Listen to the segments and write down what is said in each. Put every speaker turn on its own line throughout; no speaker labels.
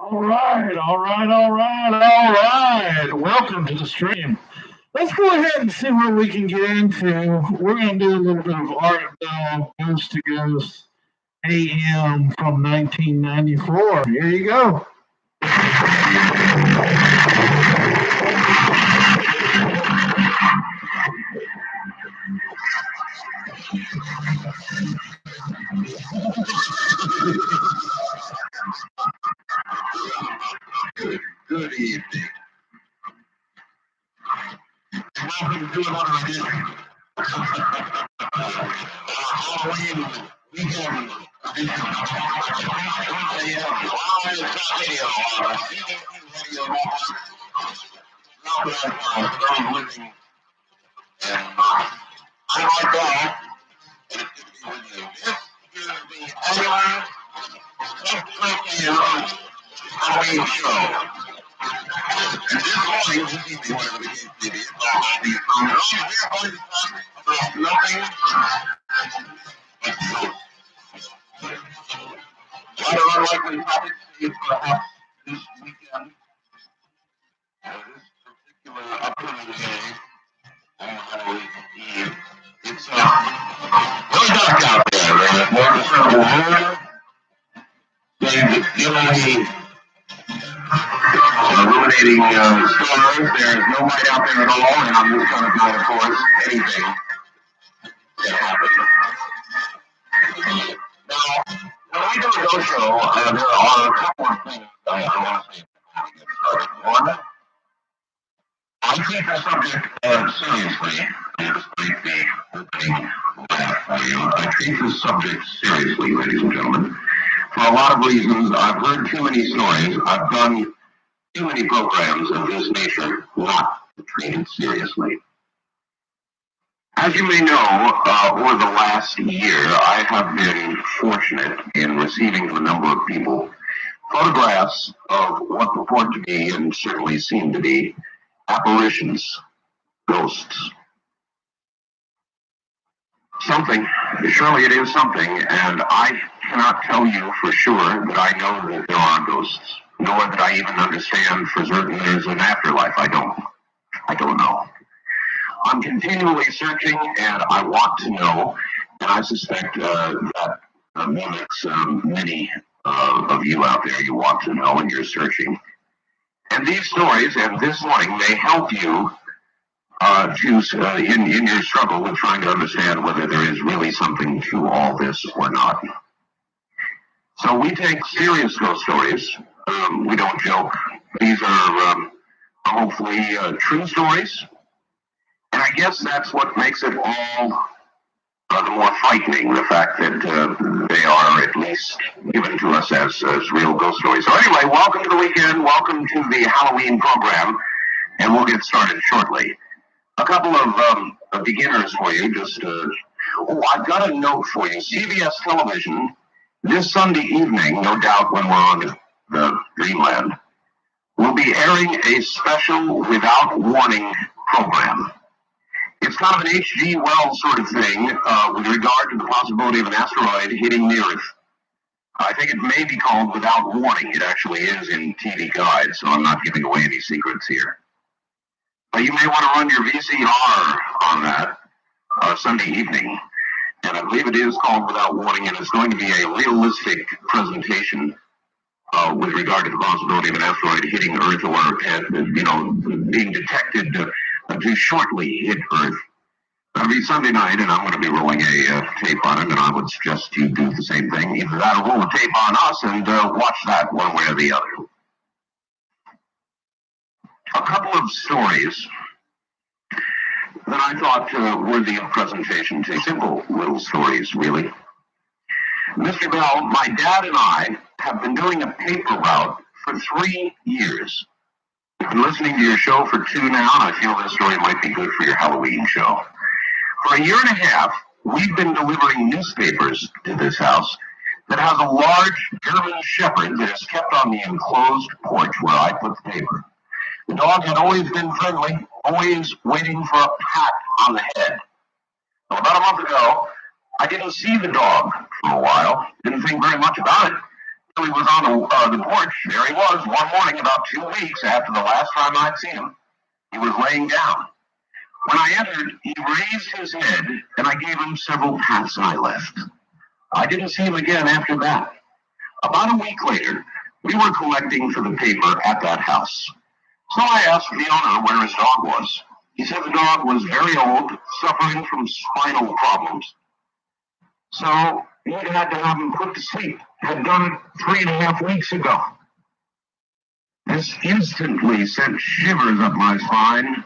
All right, all right, all right, all right. Welcome to the stream. Let's go ahead and see what we can get into. We're going to do a little bit of Art Bell Ghost to Ghost AM from 1994. Here you go. Good evening. Welcome to another edition. Halloween weekend edition. Video. Living. And I like that. And it's good to be with you. This is the annual Halloween show. And this morning, this evening, whatever the case may be, we're going to talk about nothing but ghosts. Rather unlikely topics is perhaps this weekend, this particular upcoming day, on Halloween Eve. It's really dark out there. More discernible moon. They've illuminating stars. There's no light out there at all, and on this kind of night, of course, anything can happen. Now, when we do a ghost show, there are a couple of things I want to say before we get started. One, I take the subject seriously. Despite the opening laugh for you, I take this subject seriously, ladies and gentlemen, for a lot of reasons. I've heard too many stories. I've done too many programs of this nature not to treat it seriously. As you may know, over the last year, I have been fortunate in receiving from a number of people photographs of what purport to be, and certainly seem to be, apparitions, ghosts. Something, surely it is something, and I cannot tell you for sure that I know that there are ghosts, nor that I even understand for certain there's an afterlife. I don't know. I'm continually searching, and I want to know, and I suspect that mimics many of you out there. You want to know, and you're searching. And these stories, and this morning, may help you in your struggle with trying to understand whether there is really something to all this or not. So we take serious ghost stories. We don't joke. These are hopefully true stories. And I guess that's what makes it all the more frightening, the fact that they are at least given to us as real ghost stories. So anyway, welcome to the weekend. Welcome to the Halloween program. And we'll get started shortly. A couple of beginners for you. I've got a note for you. CBS Television, this Sunday evening, no doubt when we're on the Dreamland, will be airing a special Without Warning program. It's kind of an H.G. Wells sort of thing with regard to the possibility of an asteroid hitting the Earth. I think it may be called Without Warning. It actually is in TV Guide, so I'm not giving away any secrets here. You may want to run your VCR on that Sunday evening, and I believe it is called Without Warning, and it's going to be a realistic presentation with regard to the possibility of an asteroid hitting Earth or, being detected to shortly hit Earth. It'll be Sunday night, and I'm going to be rolling a tape on it, and I would suggest you do the same thing. Either that or roll a tape on us and watch that one way or the other. A couple of stories that I thought worthy of presentation today. Simple little stories, really. Mr. Bell, my dad and I have been doing a paper route for 3 years. I've been listening to your show for 2 now, and I feel this story might be good for your Halloween show. For a year and a half, we've been delivering newspapers to this house that has a large German Shepherd that is kept on the enclosed porch where I put the paper. The dog had always been friendly, always waiting for a pat on the head. Well, about a month ago, I didn't see the dog for a while, didn't think very much about it. He was on the porch. There he was one morning about 2 weeks after the last time I'd seen him. He was laying down. When I entered, he raised his head, and I gave him several pats, and I left. I didn't see him again after that. About a week later, we were collecting for the paper at that house. So I asked the owner where his dog was. He said the dog was very old, suffering from spinal problems. So he had to have him put to sleep. Had done it 3.5 weeks ago. This instantly sent shivers up my spine.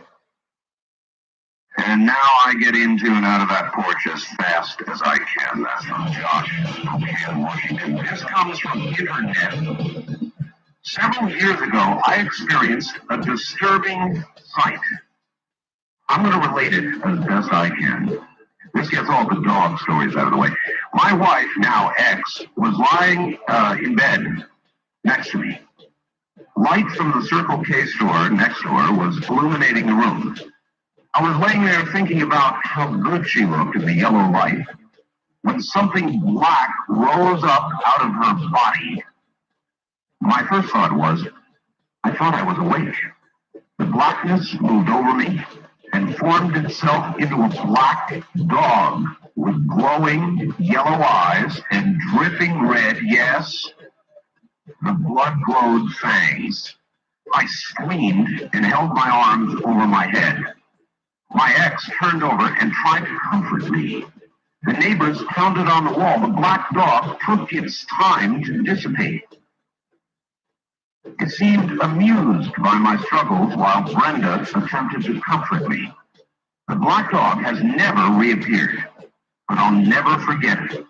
And now I get into and out of that porch as fast as I can. That's from Josh, Spokane, Washington. This comes from internet. Several years ago, I experienced a disturbing sight. I'm going to relate it as best I can. This gets all the dog stories out of the way. My wife, now ex, was lying in bed next to me. Light from the Circle K store next door was illuminating the room. I was laying there thinking about how good she looked in the yellow light when something black rose up out of her body. My first thought was, I thought I was awake. The blackness moved over me and formed itself into a black dog with glowing yellow eyes and dripping red, yes, the blood-glowed fangs. I screamed and held my arms over my head. My ex turned over and tried to comfort me. The neighbors pounded on the wall. The black dog took its time to dissipate. It seemed amused by my struggles while Brenda attempted to comfort me. The black dog has never reappeared, but I'll never forget it.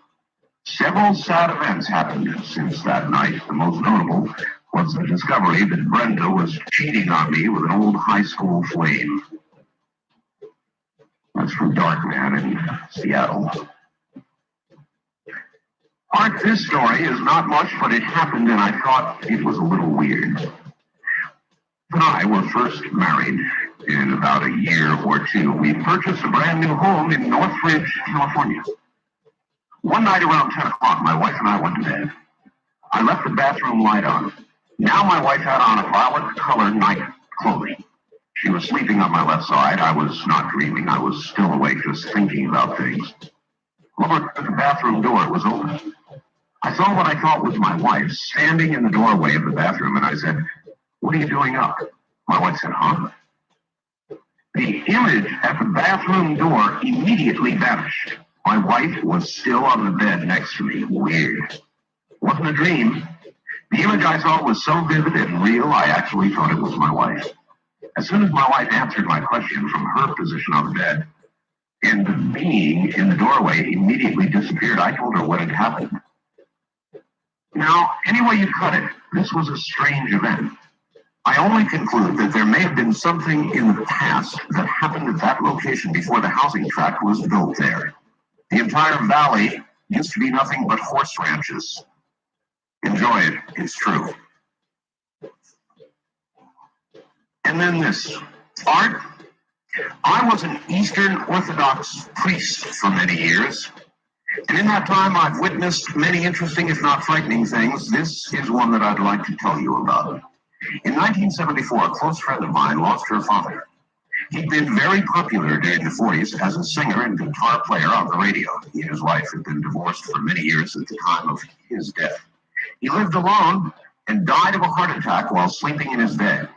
Several sad events happened since that night. The most notable was the discovery that Brenda was cheating on me with an old high school flame. That's from Darkman in Seattle. Art, this story is not much, but it happened and I thought it was a little weird. And I were first married in about a year or two. We purchased a brand new home in Northridge, California. One night around 10 o'clock, my wife and I went to bed. I left the bathroom light on. Now my wife had on a violet-colored night clothing. She was sleeping on my left side. I was not dreaming. I was still awake, just thinking about things. Over at the bathroom door, it was open. I saw what I thought was my wife standing in the doorway of the bathroom, and I said, "What are you doing up?" My wife said, "Huh?" The image at the bathroom door immediately vanished. My wife was still on the bed next to me. Weird. Wasn't a dream. The image I saw was so vivid and real, I actually thought it was my wife. As soon as my wife answered my question from her position on the bed, and the being in the doorway immediately disappeared, I told her what had happened. Now, any way you cut it, this was a strange event. I only conclude that there may have been something in the past that happened at that location before the housing tract was built there. The entire valley used to be nothing but horse ranches. Enjoy it, it's true. And then this. Art, I was an Eastern Orthodox priest for many years. And in that time, I've witnessed many interesting, if not frightening things. This is one that I'd like to tell you about. In 1974, a close friend of mine lost her father. He'd been very popular during the 40s as a singer and guitar player on the radio. He and his wife had been divorced for many years at the time of his death. He lived alone and died of a heart attack while sleeping in his bed.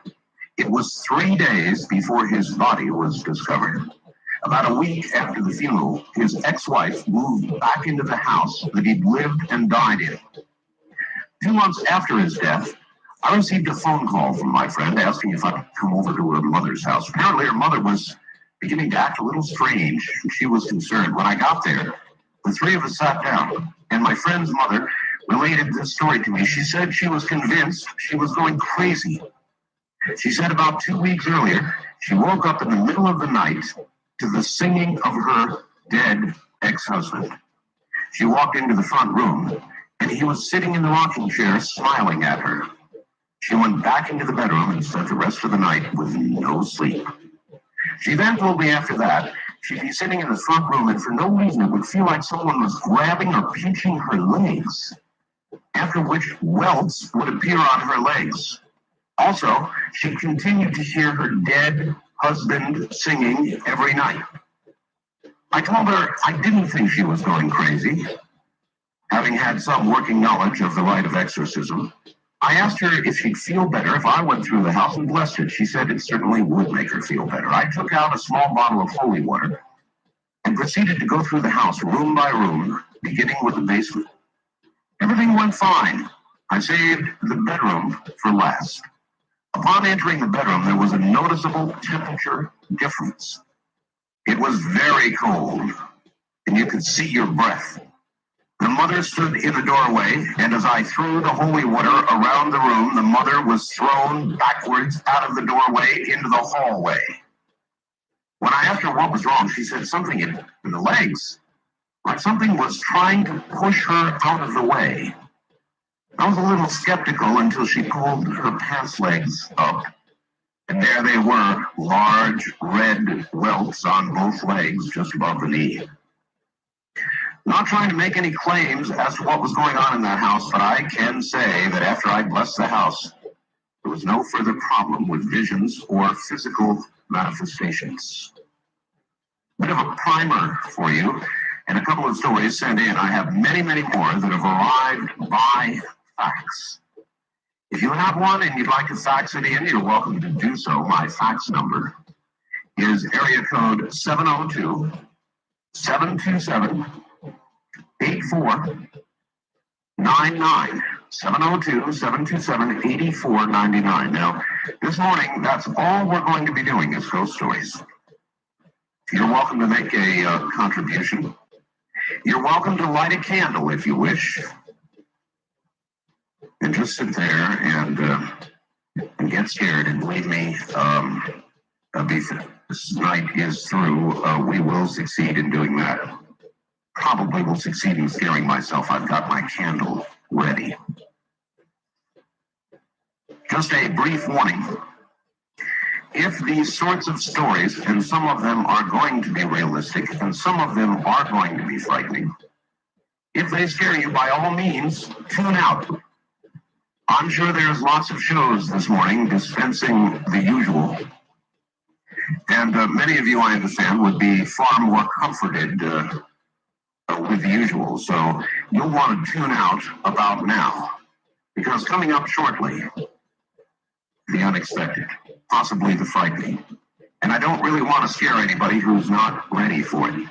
It was 3 days before his body was discovered. About a week after the funeral, his ex-wife moved back into the house that he'd lived and died in. 2 months after his death, I received a phone call from my friend asking if I could come over to her mother's house. Apparently her mother was beginning to act a little strange, and she was concerned. When I got there, the three of us sat down, and my friend's mother related this story to me. She said she was convinced she was going crazy. She said about 2 weeks earlier, she woke up in the middle of the night to the singing of her dead ex-husband. She walked into the front room, and he was sitting in the rocking chair smiling at her. She went back into the bedroom and spent the rest of the night with no sleep. She then told me after that, she'd be sitting in the front room, and for no reason it would feel like someone was grabbing or pinching her legs. after which welts would appear on her legs. Also, she continued to hear her dead husband singing every night. I told her I didn't think she was going crazy, having had some working knowledge of the rite of exorcism. I asked her if she'd feel better if I went through the house and blessed it. She said it certainly would make her feel better. I took out a small bottle of holy water and proceeded to go through the house room by room, beginning with the basement. Everything went fine. I saved the bedroom for last. Upon entering the bedroom, there was a noticeable temperature difference. It was very cold, and you could see your breath. The mother stood in the doorway, and as I threw the holy water around the room, the mother was thrown backwards out of the doorway into the hallway. When I asked her what was wrong, she said something in the legs, like something was trying to push her out of the way. I was a little skeptical until she pulled her pants legs up, and there they were, large red welts on both legs just above the knee. Not trying to make any claims as to what was going on in that house, but I can say that after I blessed the house, there was no further problem with visions or physical manifestations. Bit of a primer for you, and a couple of stories sent in. I have many, many more that have arrived by fax. If you have one and you'd like to fax it in, you're welcome to do so. My fax number is area code 702 727 8499. 702-727-8499. Now, this morning, that's all we're going to be doing is ghost stories. You're welcome to make a contribution. You're welcome to light a candle if you wish. And just sit there and get scared. And believe me, before this night is through, we will succeed in doing that. Probably will succeed in scaring myself. I've got my candle ready. Just a brief warning. If these sorts of stories, and some of them are going to be realistic, and some of them are going to be frightening, if they scare you, by all means, tune out. I'm sure there's lots of shows this morning dispensing the usual. And many of you, I understand, would be far more comforted with the usual. So you'll want to tune out about now. Because coming up shortly, the unexpected, possibly the frightening. And I don't really want to scare anybody who's not ready for it.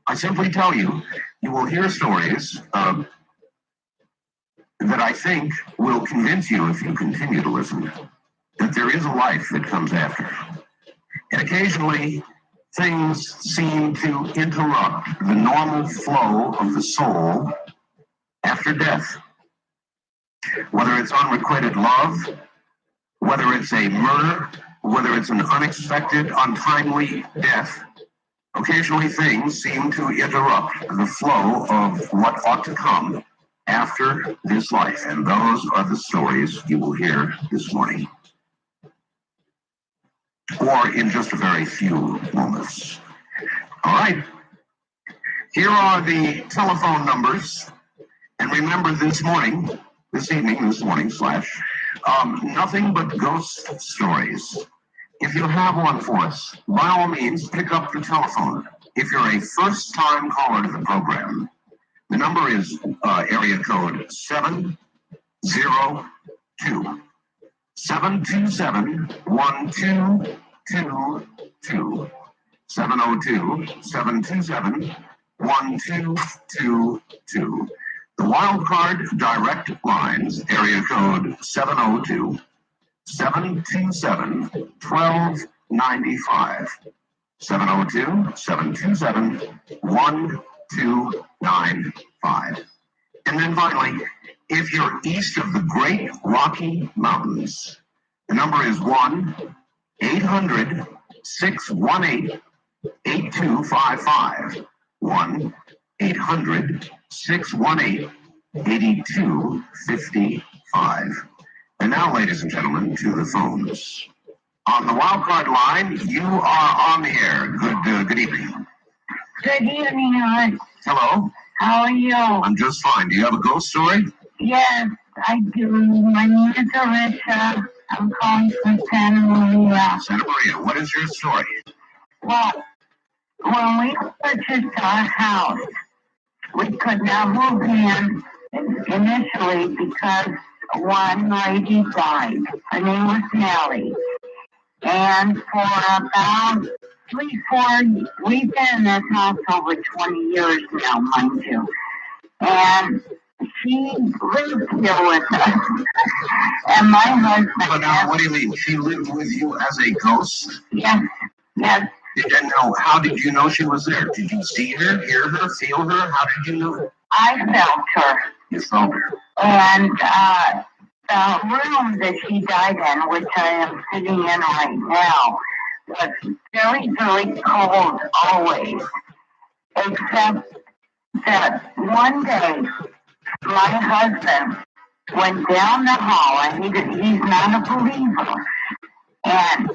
I simply tell you, you will hear stories that I think will convince you, if you continue to listen, that there is a life that comes after. And occasionally, things seem to interrupt the normal flow of the soul after death. Whether it's unrequited love, whether it's a murder, whether it's an unexpected, untimely death, occasionally things seem to interrupt the flow of what ought to come after this life. And those are the stories you will hear this morning. Or in just a very few moments. All right. Here are the telephone numbers. And remember this evening, nothing but ghost stories. If you have one for us, by all means, pick up the telephone. If you're a first-time caller to the program, the number is area code 702 727-1222. 702-727-1222. The wildcard direct lines, area code 702-727-1295. 702-727-1295. And then finally, if you're east of the Great Rocky Mountains, the number is 1-800-618-8255. 1-800-618-8255. And now, ladies and gentlemen, to the phones. On the wildcard line, you are on the air. Good evening.
Good evening, Alex.
Hello.
How are you?
I'm just fine. Do you have a ghost story?
Yes, I do. My name is Arisha. I'm calling from Santa Maria.
Santa Maria, what is your story?
Well, when we purchased our house, we could not move in initially because one lady died. Her name was Nellie. And for about 3-4, we've been in this house over 20 years now, mind you. And she lived here with us. And my husband.
But now, what do you mean? She lived with you as a ghost?
Yes, yes.
And now, how did you know she was there? Did you see her, hear her, feel her? How did you know?
I felt her.
You felt her.
And the room that she died in, which I am sitting in right now, was very, very cold always. Except that one day, my husband went down the hall, and he's not a believer, and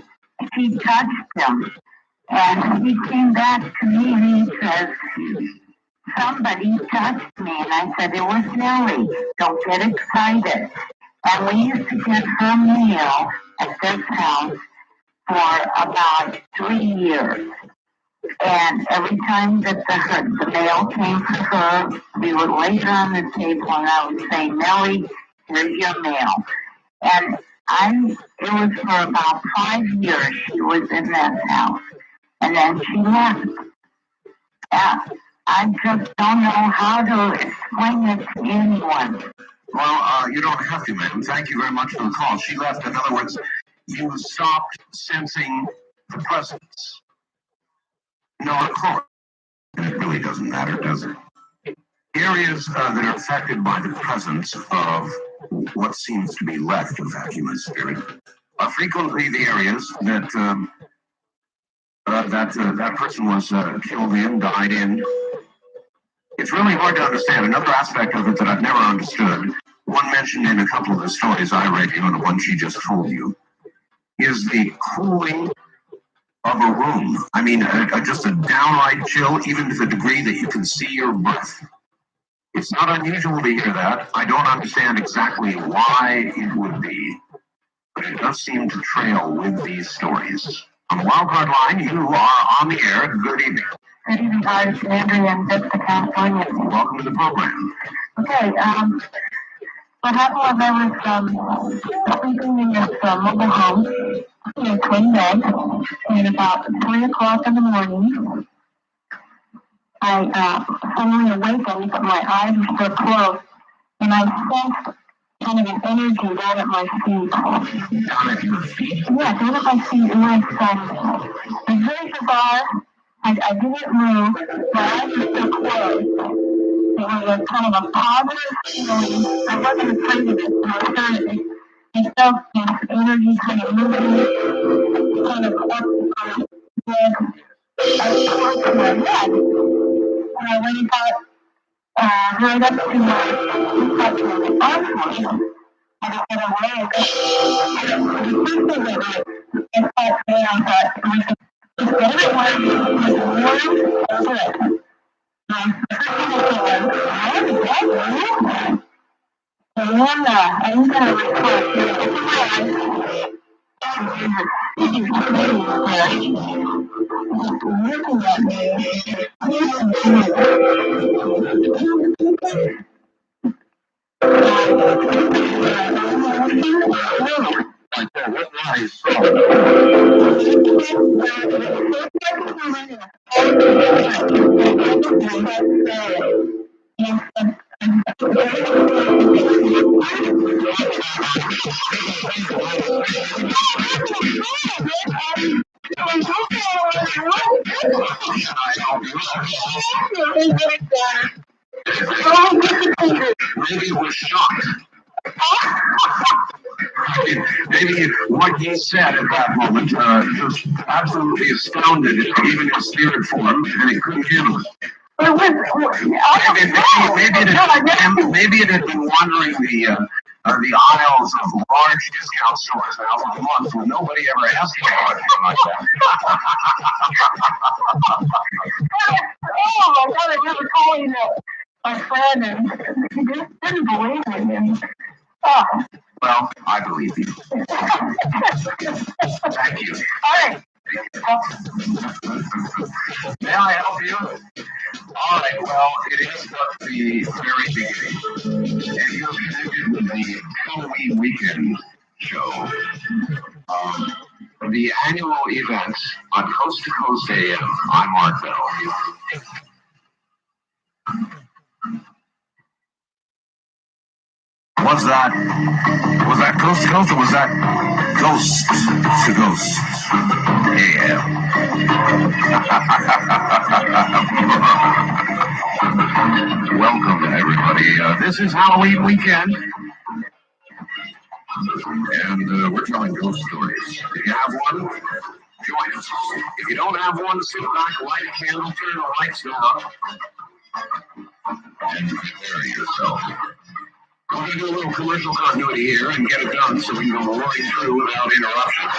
she touched him, and he came back to me and he says, somebody touched me, and I said, it was Nellie, don't get excited. And we used to get her meal at this house for about 3 years. And every time that the mail came for her, we would lay it on the table and I would say, Nellie, here's your mail. And it was for about 5 years she was in that house. And then she left. I just don't know how to explain it to anyone.
Well, you don't have to, ma'am. Thank you very much for the call. She left. In other words, you stopped sensing the presence. No, of course. And it really doesn't matter, does it? Areas that are affected by the presence of what seems to be left of that human spirit are frequently the areas that that person was killed in, died in. It's really hard to understand. Another aspect of it that I've never understood, one mentioned in a couple of the stories I read, the one she just told you, is the cooling of a room. I mean, just a downright chill, even to the degree that you can see your breath. It's not unusual to hear that. I don't understand exactly why it would be, but it does seem to trail with these stories. On the Wildcard line, you are on the air. Good evening.
Good evening, guys. Andrea in Vista, California.
Welcome to the program.
Okay, what happened was I was sleeping in this mobile home in a twin bed, and about 3 o'clock in the morning, I suddenly awakened, but my eyes were still closed, and I sensed kind of an energy down at my feet.
Down at your feet?
Yeah, down at my feet, and I felt it was very bizarre. I didn't move, my eyes were still closed. It was a kind of a positive feeling. I wasn't afraid of it, but I started. I felt this energy kind of moving, kind of up my head. I close to my head, and I went about right up to my arm, and I had a leg. The first thing that I thought, I thought, if everyone was warm or good, and then I'm gonna report to open my eyes and he's looking at me.
What I saw. Maybe it was shock. Maybe what he said at that moment just absolutely astounded even in spirit form, and he couldn't handle it. Maybe it had been wandering the aisles of large discount stores now for months when nobody ever asked him about anything like that.
Oh my God, I never told you that. a friend, and he just didn't believe me. And, oh.
Well, I believe you. Thank you.
All right.
May I help you? All right, well, it is just the very beginning. And you're connected with the Halloween weekend show. The annual event on Coast to Coast AM. I'm Mark Bell.
Was that Coast to Coast or was that Ghost to Ghost? Yeah.
Welcome, everybody. This is Halloween weekend. And we're telling ghost stories. If you have one, join us. If you don't have one, sit back, light a candle, turn the lights down, and prepare yourself. We're going to do a little commercial continuity here and get it done so we can go roaring through without interruption.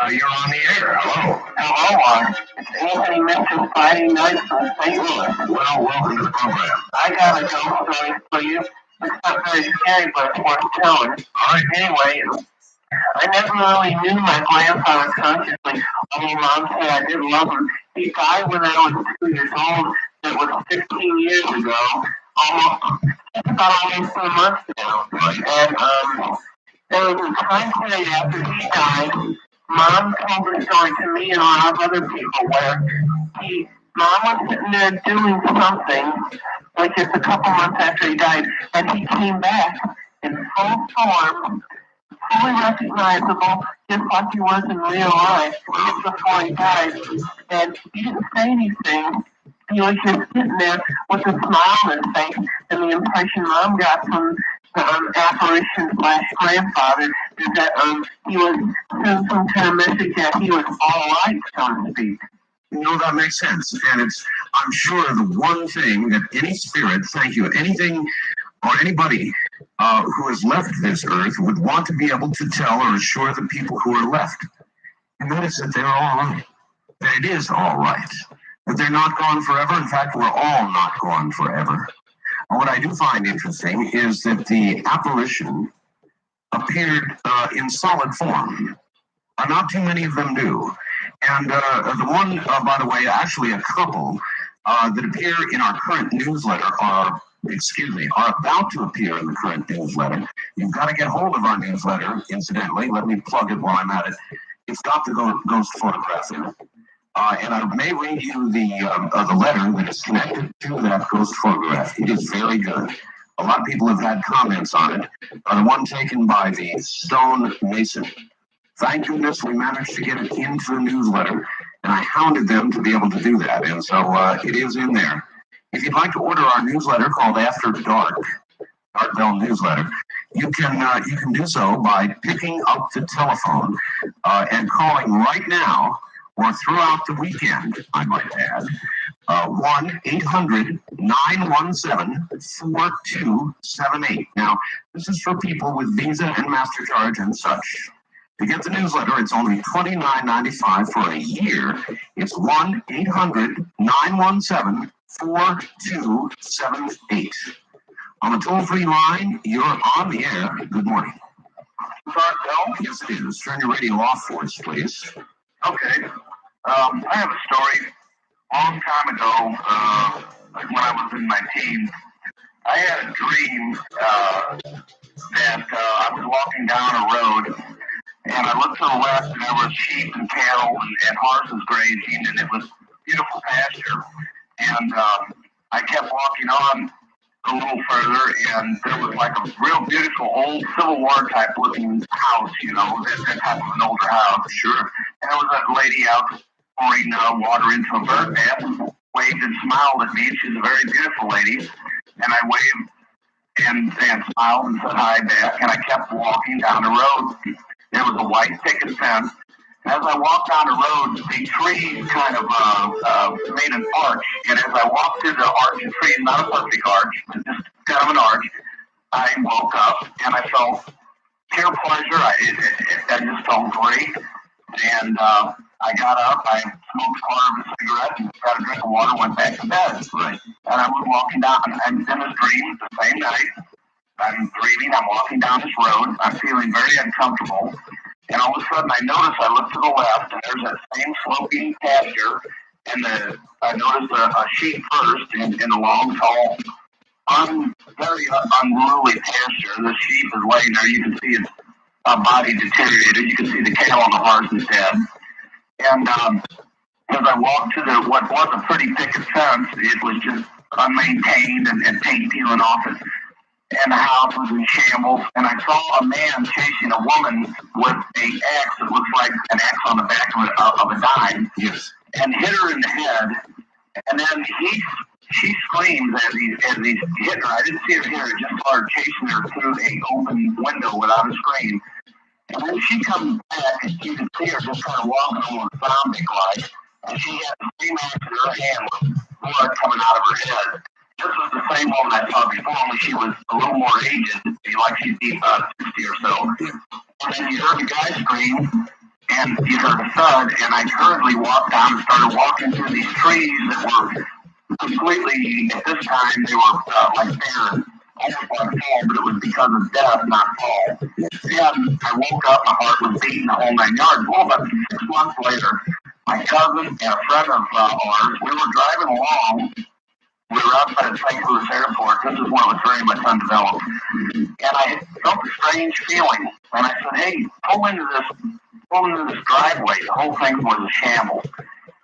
You're on the air. Hello.
Hello, it's Anthony Mitchell, Friday night from St. Louis.
Well, welcome to the program.
I got a ghost story for you. It's not very scary, but it's worth telling.
All right.
Anyway, I never really knew my grandfather consciously, although Mom said I did love him. He died when I was 2 years old. It was 15 years ago. About almost 4 months ago. And there was a time period after he died. Mom told the story to me and a lot of other people where Mom was sitting there doing something, like just a couple months after he died, and he came back in full form, fully recognizable, just like he was in real life, just before he died. And he didn't say anything. He was just sitting there with a smile on his face, and the impression Mom got from apparition/grandfather is that he was sending some kind of message that he was all right, so to speak.
You know, that makes sense. And I'm sure the one thing that any spirit, thank you, anything or anybody who has left this earth would want to be able to tell or assure the people who are left. And that is that they're all right. That it is all right. That they're not gone forever. In fact, we're all not gone forever. And what I do find interesting is that the apparition appeared in solid form. Not too many of them do. And the one, by the way, actually a couple that appear in our current newsletter are about to appear in the current newsletter. You've got to get hold of our newsletter, incidentally. Let me plug it while I'm at it. It's got the ghost photograph in it. And I may read you the letter that is connected to that ghost photograph. It is very good. A lot of people have had comments on it. The one taken by the Stone Mason. Thank goodness we managed to get it into the newsletter, and I hounded them to be able to do that. And so it is in there. If you'd like to order our newsletter called After Dark, Art Bell newsletter, you can do so by picking up the telephone and calling right now or throughout the weekend, I might add, 1-800-917-4278. Now, this is for people with Visa and MasterCard and such. To get the newsletter, it's only $29.95 for a year. It's 1-800-917-4278. On the toll-free line, you're on the air. Good morning.
Art Bell?
Yes, it is. Turn your radio off for us, please.
Okay. I have a story. A long time ago, like when I was in my teens, I had a dream that I was walking down a road, and I looked to the left, and there was sheep and cattle and horses grazing, and it was beautiful pasture. And I kept walking on a little further, and there was like a real beautiful old Civil War type looking house, that type of an older house.
Sure.
And there was a lady out pouring water into a bird bath, waved and smiled at me. She's a very beautiful lady. And I waved and smiled and said hi back, and I kept walking down the road. There was a white picket fence, As I walked down the road, the trees kind of made an arch. And as I walked through the arch, the tree, not a perfect arch, but just kind of an arch, I woke up and I felt pure pleasure. I just felt great. And I got up, I smoked a quarter of a cigarette, and got a drink of water, went back to bed.
Right.
And I was walking down, and in this dream, the same night, I'm dreaming, I'm walking down this road, I'm feeling very uncomfortable. And all of a sudden, I notice I look to the left, and there's that same sloping pasture, and I noticed a sheep first in a long, tall, very unruly pasture. The sheep is laying there. You can see its body deteriorated. You can see the cattle on the horse is dead. And as I walked to what was a pretty picket fence, it was just unmaintained and paint peeling off it. And the house was in shambles. And I saw a man chasing a woman with an axe that looks like an axe on the back of a dime.
Yes.
And hit her in the head. And then she screams as he's hitting her. I didn't see her hit her, just saw her chasing her through an open window without a screen. And then she comes back, and you can see her just kind of walking almost zombie-like. And she had the same axe in her hand with blood coming out of her head. This was the same woman I saw before, only she was a little more aged, like she'd be about 60 or so. And then you heard the guy scream, and you heard a thud, and I hurriedly walked down and started walking through these trees that were completely, at this time, they were like barren, almost like fall, but it was because of death, not fall. And I woke up, my heart was beating the whole 9 yards. Well, about 6 months later, my cousin and a friend of ours, we were driving along. We were outside of St. Louis Airport. This is when it was very much undeveloped. And I felt a strange feeling. And I said, hey, pull into this driveway. The whole thing was a shambles.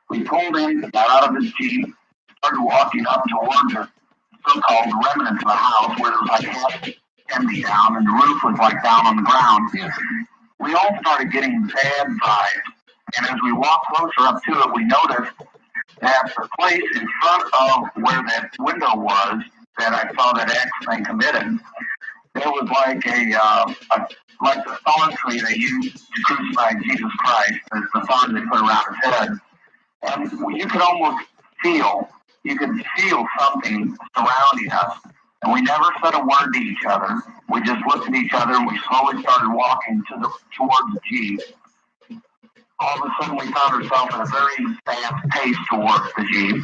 We pulled in, got out of his Jeep, started walking up towards the so-called remnants of the house where it was like half empty down and the roof was like down on the ground.
Yes.
We all started getting bad vibes. And as we walked closer up to it, we noticed that the place in front of where that window was that I saw that axe thing committed, there was like like the thorn tree they used to crucify Jesus Christ, the thorn they put around his head. And you could almost feel something surrounding us. And we never said a word to each other. We just looked at each other and we slowly started walking towards the Jeep. All of a sudden, we found ourselves at a very fast pace towards the Jeep.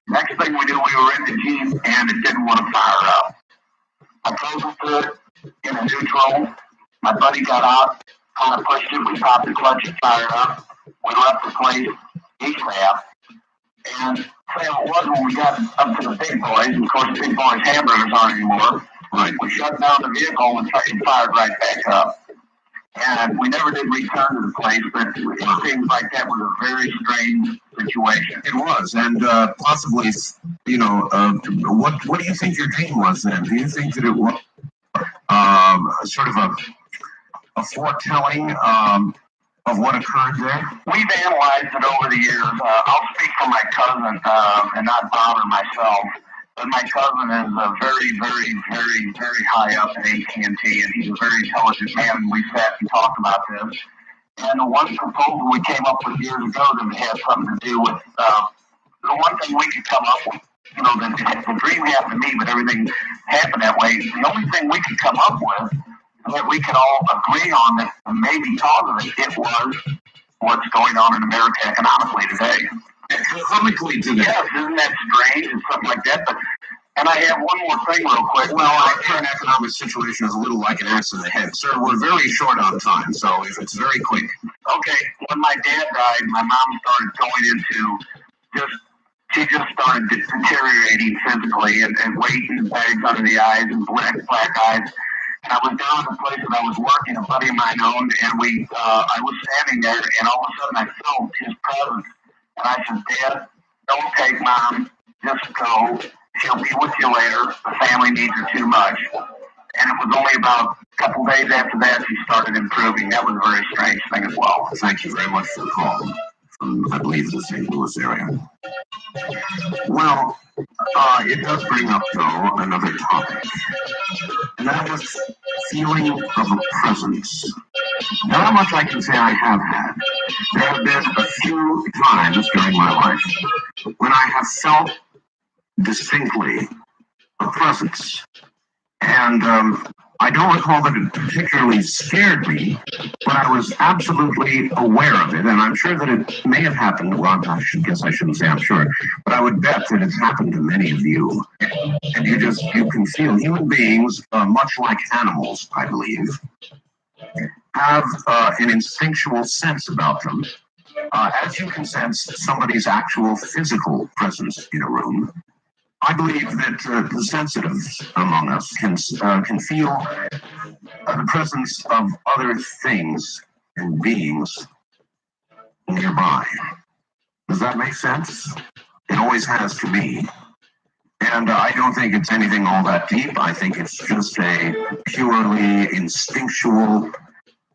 Next thing we knew, we were in the Jeep, and it didn't want to fire up. I closed it in a neutral. My buddy got out, kind of pushed it. We popped the clutch and fired up. We left the place ASAP. And say it was when we got up to the big boys, and of course, big boys' hamburgers aren't anymore.
Right.
We shut down the vehicle and fired right back up. And we never did return to the place, but it seems like that was a very strange situation.
It was, and possibly, what do you think your dream was then? Do you think that it was sort of a foretelling of what occurred there?
We've analyzed it over the years. I'll speak for my cousin and not bother myself. But my cousin is very, very, very, very high up at AT&T, and he's a very intelligent man, and we sat and talked about this. And the one proposal we came up with years ago that had something to do with the one thing we could come up with, the dream happened to me, but everything happened that way. The only thing we could come up with that we could all agree on that maybe cause of it was what's going on in America economically today.
Economically today.
Yes, isn't that strange and something like that? And I have one more thing real quick.
Well, our current economic situation is a little like an axe in the head. Sir, we're very short on time, so if it's very quick.
Okay, when my dad died, my mom started going into she just started deteriorating physically and weight and bags under the eyes and black eyes. And I was down at the place that I was working, a buddy of mine owned, and I was standing there, and all of a sudden I felt his presence. And I said, Dad, don't take Mom. Just go. She'll be with you later. The family needs her too much. And it was only about a couple days after that she started improving. That was a very strange thing as well.
Thank you very much for the call from, I believe, the St. Louis area. Well, it does bring up, though, another topic. And that was feeling of a presence. Now, how much I can say I have had. There have been a few times during my life when I have felt distinctly a presence. And I don't recall that it particularly scared me, but I was absolutely aware of it. And I'm sure that it may have happened. Well, I shouldn't say I'm sure, but I would bet that it's happened to many of you. And you can feel human beings, much like animals, I believe, have an instinctual sense about them. As you can sense somebody's actual physical presence in a room, I believe that the sensitives among us can feel the presence of other things and beings nearby. Does that make sense? It always has to me. And I don't think it's anything all that deep. I think it's just a purely instinctual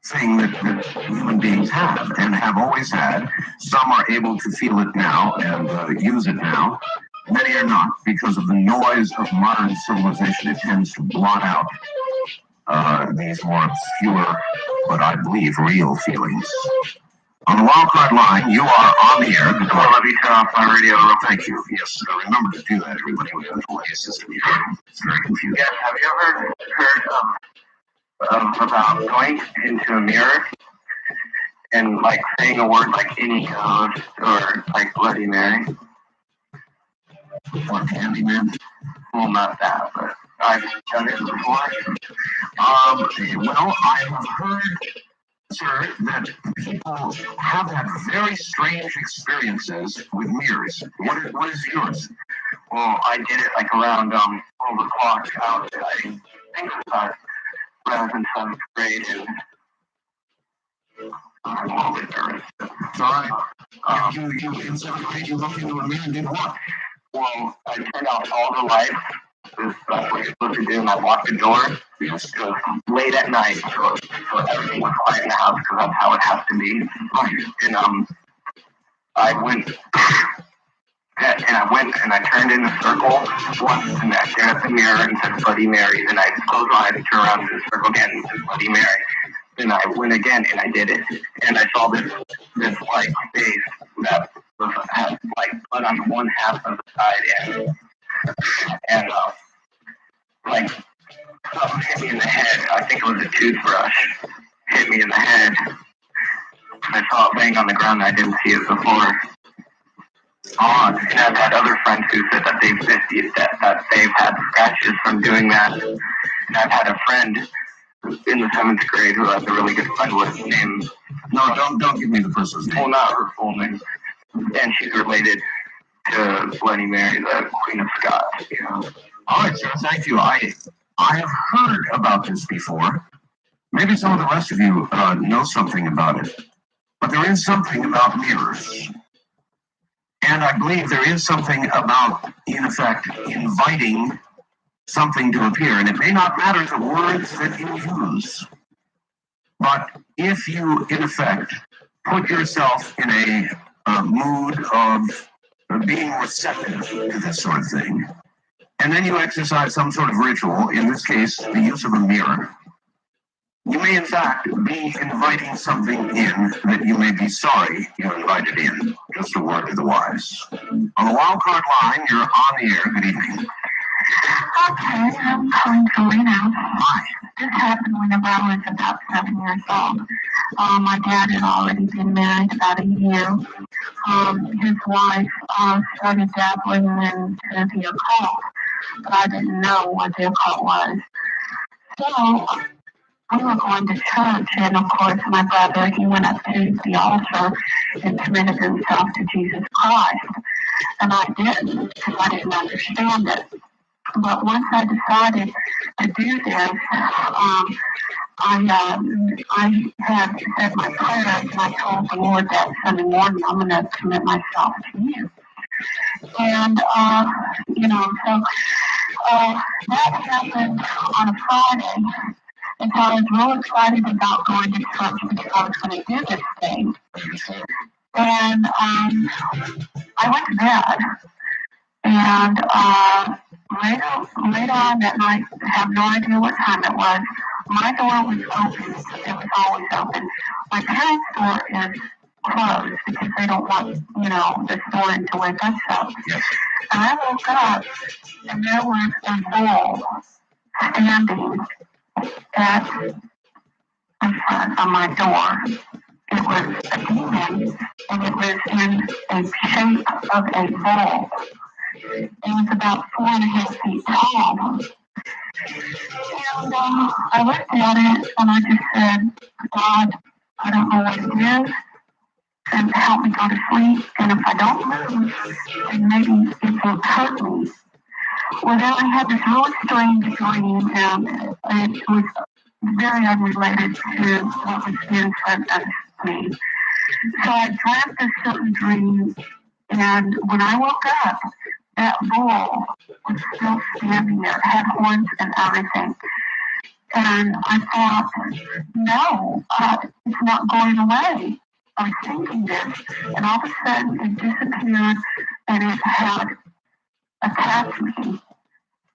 thing that human beings have and have always had. Some are able to feel it now and use it now. Many are not, because of the noise of modern civilization. It tends to blot out these more obscure, but I believe real feelings. On the wildcard line, you are on the air. Let me turn off my radio. Thank you. Yes, remember to do that, everybody, with the delay system here. It's very confusing.
Yes, have you ever heard about going into a mirror and like saying a word like any code or like Bloody Mary?
Or Candyman?
Well, not that, but I've done it before.
Well, I have heard, sir, that people have had very strange experiences with mirrors. What is yours?
Well, I did it like around 12 o'clock out. I think it was when I was in 7th grade, and I'm a little bit nervous.
It's all right. You in 7th grade, you looked into a mirror and did what?
Well, I turned out all the lights. That's what you're supposed to do, and I locked the door.
Yes.
It was late at night, so everything was quiet in the house because that's how it has to be. And I went and I turned in a circle once, and I stared at the mirror and said Bloody Mary. Then I closed my eyes and turned around to the circle again and said Bloody Mary. Then I went again and I did it, and I saw this like face that had like blood on one half of the side and like something hit me in the head. I think it was a toothbrush hit me in the head. I saw it laying on the ground and I didn't see it before. And I've had other friends who said that they've had scratches from doing that. And I've had a friend in the 7th grade who I was a really good friend with named...
No, don't give me the person's name.
Well, not her full name. And she's related to Bloody Mary, the Queen of Scots, you know.
All right, sir, thank you. I have heard about this before. Maybe some of the rest of you know something about it. But there is something about mirrors. And I believe there is something about, in effect, inviting something to appear. And it may not matter the words that you use. But if you, in effect, put yourself in a mood of being receptive to this sort of thing, and then you exercise some sort of ritual, in this case, the use of a mirror, you may in fact be inviting something in that you may be sorry you invited in. Just a word to the wise. On the wildcard line, you're on the air. Good evening.
Okay, I'm calling Selena.
Hi.
This happened whenever I was about 7 years old. My dad had already been married about a year. His wife started dabbling into the occult, but I didn't know what the occult was. So we were going to church, and of course my brother, he went up to the altar and committed himself to Jesus Christ. And I didn't, because I didn't understand it. But once I decided to do this, I had said my prayers, and I told the Lord that Sunday morning I'm going to commit myself to you. And, so that happened on a Friday. And so I was real excited about going to church because I was going to do this thing. And I went to bed. And later on that night, I have no idea what time it was, my door was open. It was always open. My parents' door is closed because they don't want, the story to wake us up.
Yes.
And I woke up and there was a bull standing in front of my door. It was a demon, and it was in a shape of a bull. It was about 4.5 feet tall. And I looked at it, and I just said, God, I don't know what it is, and help me go to sleep. And if I don't move, then maybe it will hurt me. Well, then I had this really strange dream, and it was very unrelated to what was being said of me. So I dreamt a certain dream, and when I woke up, that bull was still standing there, had horns and everything. And I thought, no, it's not going away. I was thinking this, and all of a sudden it disappeared, and it had attacked me.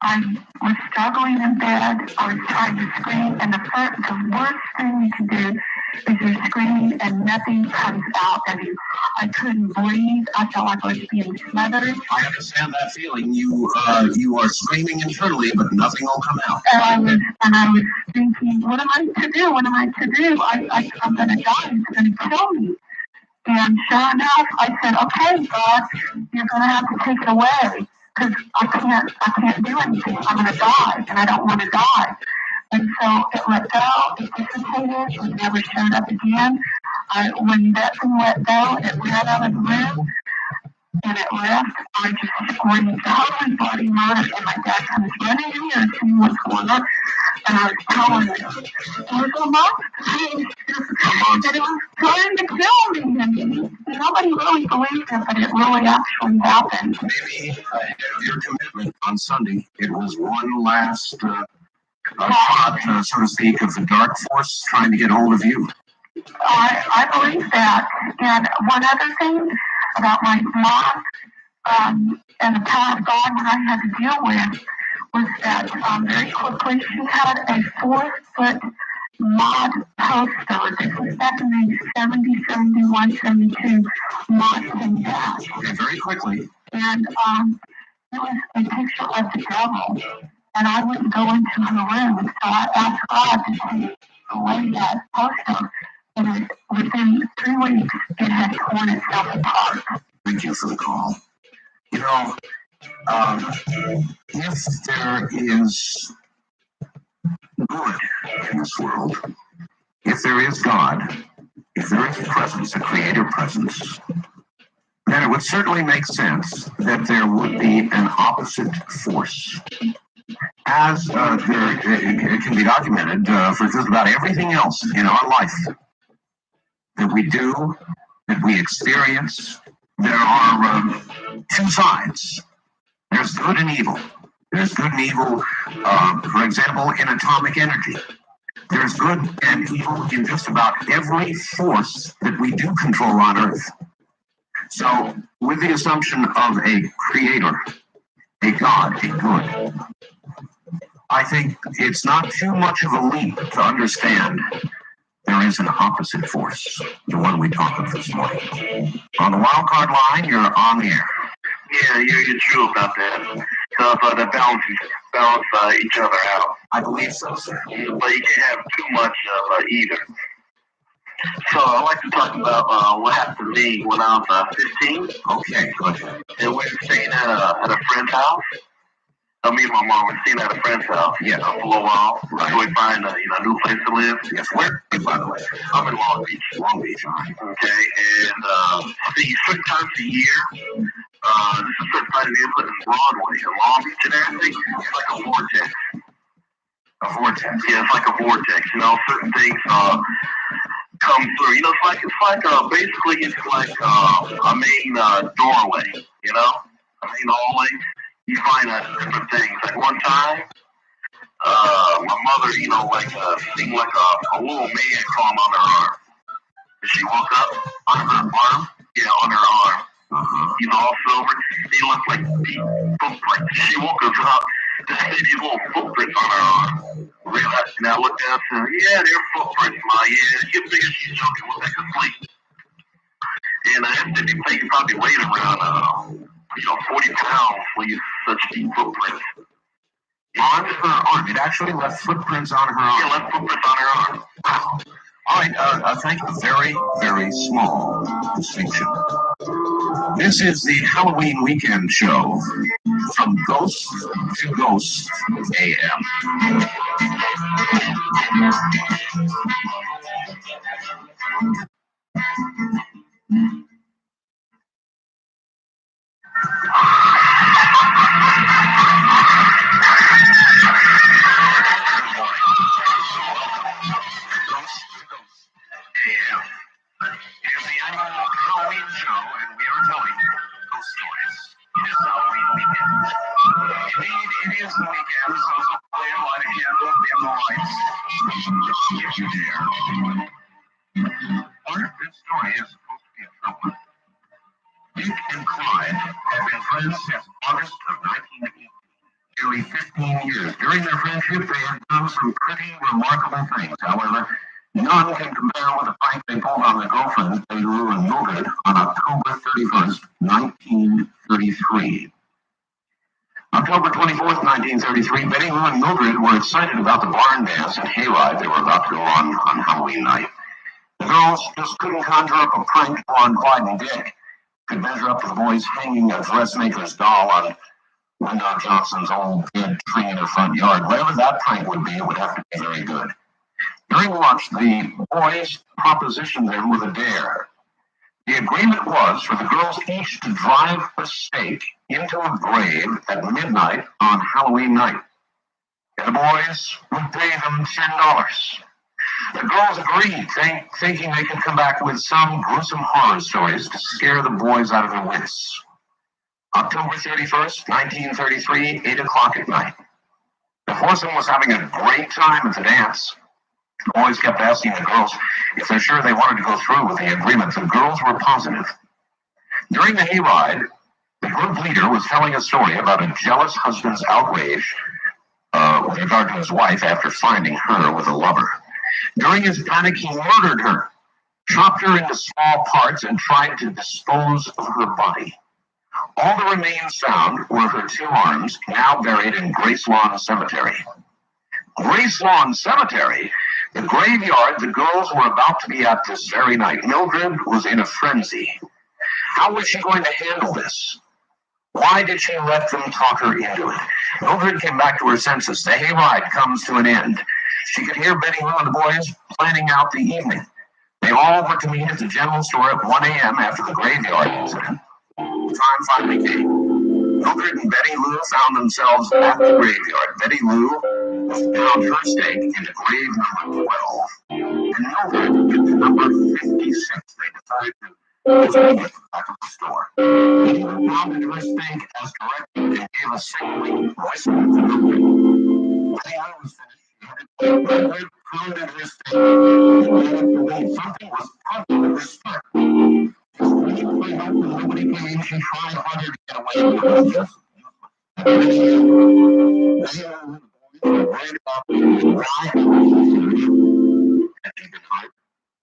I was struggling in bed. I was trying to scream, and the worst thing you can do is you're screaming and nothing comes out of you. I couldn't breathe. I felt like I was being smothered.
I understand that feeling. You are screaming internally, but nothing will come out.
And I was thinking, what am I to do? What am I to do? I'm going to die. It's going to kill me. And sure enough, I said, okay, God, you're going to have to take it away. Because I can't do anything. I'm going to die, and I don't want to die. And so it let go, it dissipated, it never showed up again. When that thing let go, it ran out of the room, and it left. I just screamed, holy bloody murder, and my dad comes running in here and seeing what's going on. And I was telling him, it was a monster, that it was trying to kill me, and nobody really believed it, but it really actually happened.
Maybe your commitment on Sunday, it was one last shot, so to speak, of the dark force trying to get hold of you.
I believe that. And one other thing about my mom and the power of God that I had to deal with was that very quickly she had a 4-foot mod poster. This was back in the 70, 71, 72 mod came back.
Okay, very quickly.
And it was a picture of the devil. And I wouldn't go into her room, so I asked God to take away that poster. And within 3 weeks, it had torn itself apart.
Thank you for the call. If there is good in this world, if there is God, if there is a presence, a creator presence, then it would certainly make sense that there would be an opposite force. As it can be documented for just about everything else in our life that we do, that we experience, there are 2 sides. There's good and evil. There's good and evil, for example, in atomic energy. There's good and evil in just about every force that we do control on Earth. So, with the assumption of a creator, a God, a good, I think it's not too much of a leap to understand there is an opposite force, the one we talked of this morning. On the wild card line, you're on the air.
Yeah, you're true about that. So they balance each other out.
I believe so, sir.
But you can't have too much of either. So I'd like to talk about what happened to me when I was 15.
Okay, good.
And we were staying at a friend's house. Me and my mom were staying at a friend's house.
Yeah.
For a little while.
Right.
So we find a new place to live.
Yes, where? By the way,
I'm in Long Beach.
Long Beach, all right.
Okay, and see, certain times a year, this is certain times of year, put in Broadway and Long Beach and everything. It's like a vortex.
A vortex.
Yeah, it's like a vortex. Certain things come through. Basically it's like a main doorway. A main hallway. You find different things. Like one time, my mother, seemed like a little man crawling on her arm. She woke up on her arm. Yeah, on her arm. All silver. They looked like deep footprints. She woke us up to see these little footprints on her arm. Realized, and I looked down and said, yeah, they're footprints, Ma. Yeah, you figure she's joking. We'll take a sleep. And I estimate you probably weighed around 40 pounds for such deep footprints.
On her arm. It actually left footprints on her arm.
Yeah, left footprints on her arm.
Wow. All right, thank you. Very, very small distinction. This is the Halloween weekend show from Ghost to Ghost AM. It is the annual Halloween show, and we are telling ghost stories this Halloween weekend. Indeed, it is the weekend, so hopefully light a candle, dim the lights, if you dare. Part of this story is supposed to be a thriller. Dick and Clyde have been friends since August of 1980. Nearly 15 years. During their friendship, they have done some pretty remarkable things. However, none can compare with the prank they pulled on their girlfriends, Betty Lou and Mildred, on October 31st, 1933. October 24th, 1933, Betty Lou and Mildred were excited about the barn dance and hayride they were about to go on Halloween night. The girls just couldn't conjure up a prank to on Clyde and Dick. Could measure up to the boys hanging a dressmaker's doll on Wendell Johnson's old dead tree in their front yard. Whatever that prank would be, it would have to be very good. During lunch, the boys propositioned them with a dare. The agreement was for the girls each to drive a stake into a grave at midnight on Halloween night. And the boys would pay them $10. The girls agreed, thinking they could come back with some gruesome horror stories to scare the boys out of their wits. October 31st, 1933, 8 o'clock at night. The foursome was having a great time at the dance. The boys kept asking the girls if they're sure they wanted to go through with the agreement. The girls were positive. During the hayride, the group leader was telling a story about a jealous husband's outrage with regard to his wife after finding her with a lover. During his panic, he murdered her, chopped her into small parts, and tried to dispose of her body. All the remains found were her two arms, now buried in Grace Lawn Cemetery. Grace Lawn Cemetery, the graveyard the girls were about to be at this very night. Mildred was in a frenzy. How was she going to handle this? Why did she let them talk her into it? Mildred came back to her senses. The hayride comes to an end. She could hear Betty Lou and the boys planning out the evening. They all were to meet at the general store at 1 a.m. after the graveyard incident. Time finally came. Mildred and Betty Lou found themselves at the graveyard. Betty Lou found her stake into grave number 12, and Mildred into number 56. They decided to take it back to the store. Betty Lou pounded her stake as directed and gave a signaling whistle to Mildred. Betty Lou was finished. Mildred pounded her stake and managed to leave. Something was puzzling her spirit. Nobody came. She tried harder to get away, but it was just useless. Worried about why had she been hurt.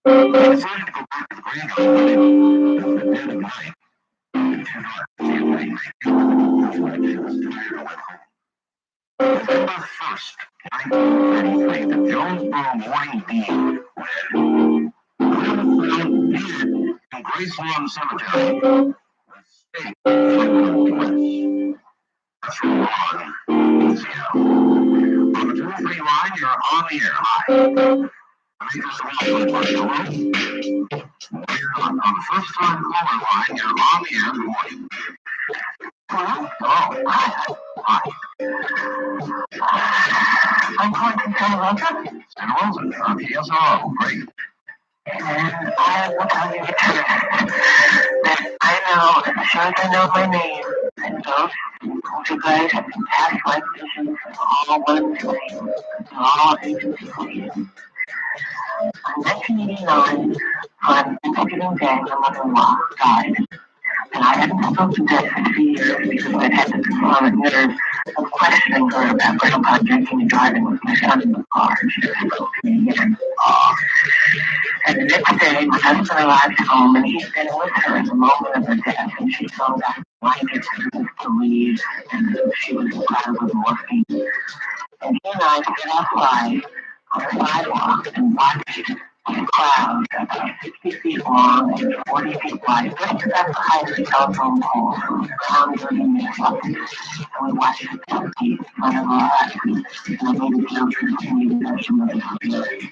They decided to go back to the graveyard, but at the dead of night, it too dark to see anything. She was tired and went home. November 1st, 1933, the Jonesboro Morning Bean read, found dead in Grace Lawn Cemetery, the state of West. That's from Ron in Seattle. On the toll-free line, you're on the air. Hi. Hello. On the first-time caller line, you're on the air. Good morning. Hello? Hello. Hi.
I'm calling from Santa Rosa.
Santa Rosa. PSRO. Great.
And I will tell you the truth. That I know, as sure as I know my name, and those you guys have been past life visions all one thing, all agency please. In 1989, on Thanksgiving Day, my mother-in-law died. And I hadn't spoken to Dad for 3 years because I'd had to perform at Knitters of questioning her about Grandpa drinking and driving with my son in the car, and she just spoke to me again. And the next day, my husband arrived home, and he'd been with her at the moment of her death, and she found out blankets to leave, and she was prescribed with morphine. And he and I stood outside on the sidewalk and watched the crowd about 60 feet long and 40 feet wide, just about the height of the telephone pole, around 30 minutes up. And we watched it empty in front of our eyes, and I made a joke to continue the session of the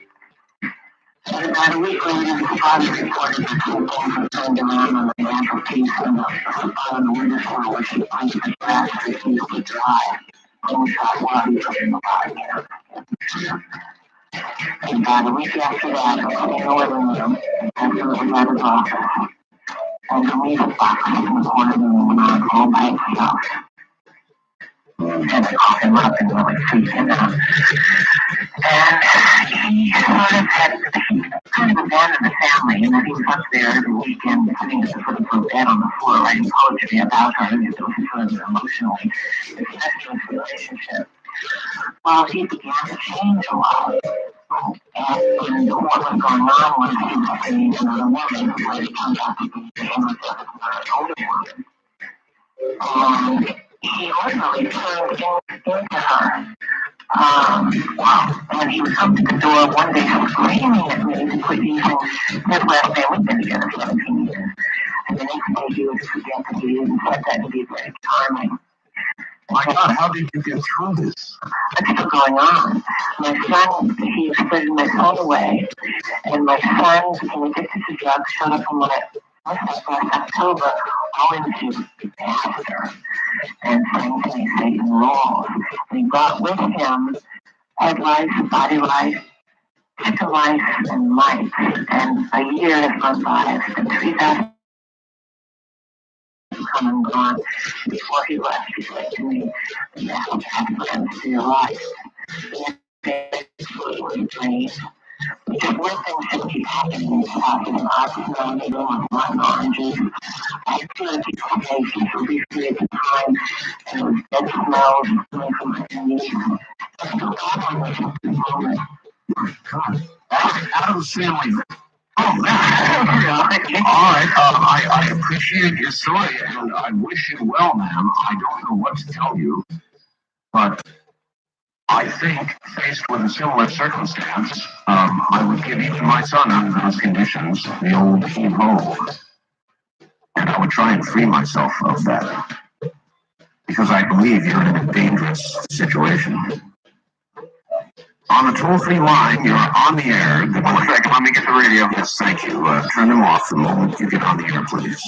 and about a week later, the father reported that some things were turned around on the mantelpiece and on the windowsill where she placed the grass refused to dry. And we thought, well, he put in the body. And about a week after that, I was in the living room, absolutely out of office. And the music box was in the corner of the room all by itself. And I called him up and really freaked him out. And he sort of had kind of abandoned the family, and then he was up there every weekend sitting at the foot of her bed on the floor writing poetry about her, and it was sort of emotionally incestuous relationship. Well, he began to change a lot. And what was going on was he was seeing another woman who later turned out to be an older woman. And he literally turned into her. Wow. And he would come to the door one day screaming at me to quit using his last name. We've been together 17 years. And the next day he would forget that he didn't set that to be very charming.
My God, how did you get through this?
It's still going on. My son, he extended my son away, and my son became addicted to drugs, showed up in my last October, all into disaster, and sang to me Satan rules. And he brought with him head lice, body lice, chicken lice, and mice. And a year has gone by. I've spent 3,000 come and gone. Before he left, he said to me, "Now you have plans for your life." Because one thing should keep happening in this house, and I've known you know, rotten oranges. I feel like it's okay for brief periods of time, and it was dead smells coming from my knees. I still got on this at the moment.
My God. Adam's family. Oh, man.
All
right. I appreciate your story, and I wish you well, ma'am. I don't know what to tell you, but I think, faced with a similar circumstance, I would give each of my son under those conditions the old heave-ho, and I would try and free myself of that, because I believe you're in a dangerous situation. On the toll-free line, you're on the air. Good morning. 1 second, let me get the radio. Yes, thank you. Turn them off the moment you get on the air, please.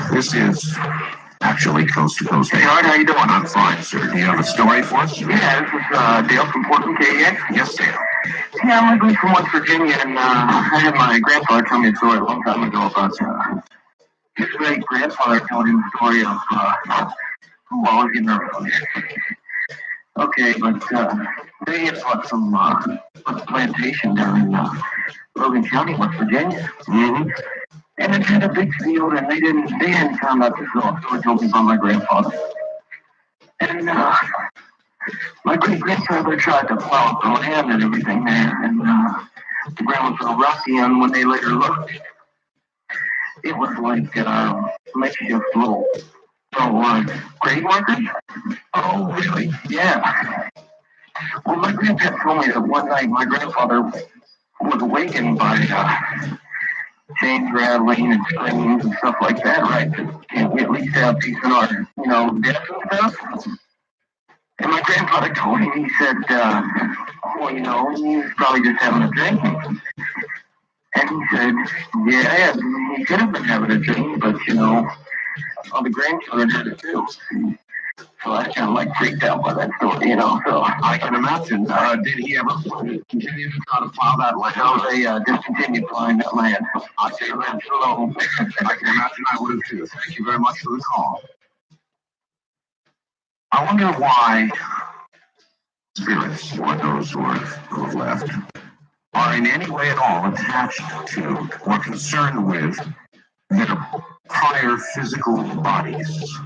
This is actually Coast to Coast. Hey, Art, how you doing? I'm fine, sir. Do you have a story for us?
Yeah, this is Dale from Portland, KEX.
Yes, Dale.
Yeah, I'm originally from West Virginia, and I had my grandfather tell me a story a long time ago about his great-grandfather told him a story of, I was getting nervous on here. Okay, but they had bought some plantation down in Logan County, West Virginia.
Mm-hmm.
And it had a big field, and they hadn't found out this little story told me by my grandfather. And my great-grandfather tried to plow up the land and everything there, and the ground was so rocky, and when they later looked, it was like makeshift little grave markers.
Oh, really?
Yeah. Well, my grandpa told me that one night my grandfather was awakened by chains rattling and screams and stuff like that, right? Can't we at least have peace in our, death and stuff? And my grandfather told him, he said, he was probably just having a drink. And he said, yeah, he could have been having a drink, but, all the grandchildren had it too. So I kind of freaked out by that story, so.
I can imagine. Did he ever continue to try to plow that land?
No, they discontinued plowing that land.
I can imagine. I can imagine I would have too. Thank you very much for the call. I wonder why spirits, or those who have left, are in any way at all attached to or concerned with their prior physical bodies.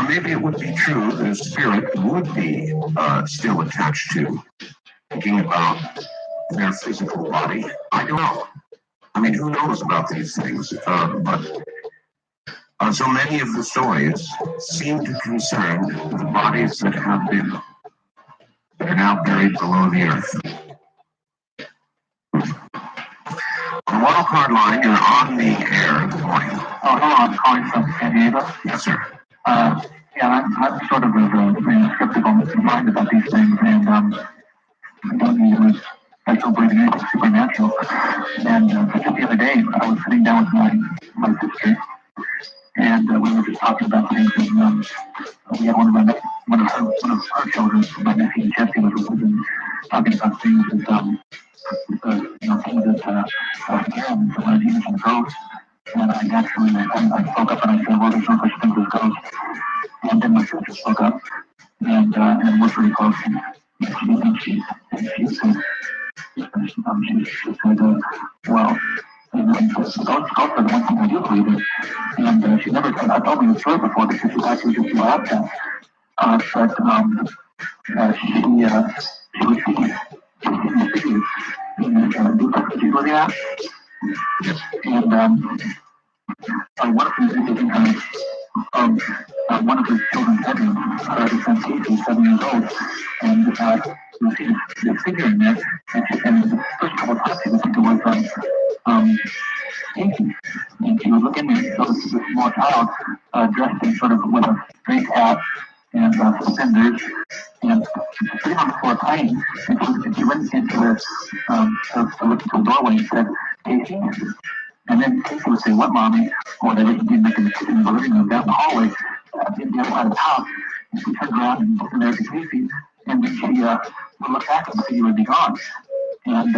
Or maybe it would be true that a spirit would be still attached to, thinking about their physical body. I don't know. I mean, who knows about these things? But so many of the stories seem to concern the bodies that have been, that are now buried below the earth. On the wild card line, you're on the air. Good morning.
Oh, hello, I'm calling from San Diego.
Yes, sir.
Yeah, I'm sort of skeptical mind about these things, and I don't usually, I don't believe in anything supernatural. And just the other day, I was sitting down with my sister, and we were just talking about things, and we had one of her children, my nephew Jesse, was talking about things that things that when he was in ghosts. And I naturally, I spoke up and I said, well, there's no such thing as ghosts. And then my sister spoke up, and we're pretty close. And she said, well, ghosts are the one thing I do believe in. And she never told me the story before because she actually just laughed at. But she was speaking. She's looking at. And one of his children's bedrooms, his son Casey, 7 years old, and you see this figure in there, and the first couple of times he would think it was Casey, and she would look in there and saw this small child dressed in sort of with a straight hat and suspenders, and sitting on the floor playing, and she went into to look into a doorway and said, Casey? And then Casey would say, what, Mommy? Or they would be making the kitchen in the living room down the hallway, in the other side of the house. And she turned around and looked in there to Casey, and then she would look back and the figure would be gone. And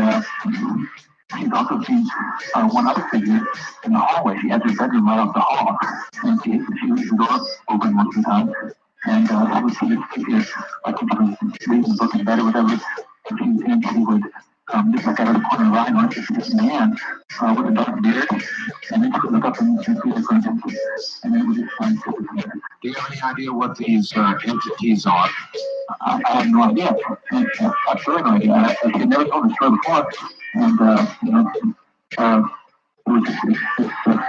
she's also seen one other figure in the hallway. She had her bedroom right off the hall, and she used the door open most of the time. And I would see this figure, like if she was reading a book in bed or whatever, and she would just look out of the corner of her eye and see this man with a dark beard, and then she would look up and see the front empty, and then it would just sit with her.
Do you have any idea what these entities are?
I have no idea. I've really no idea. She had never told the story before, and it was just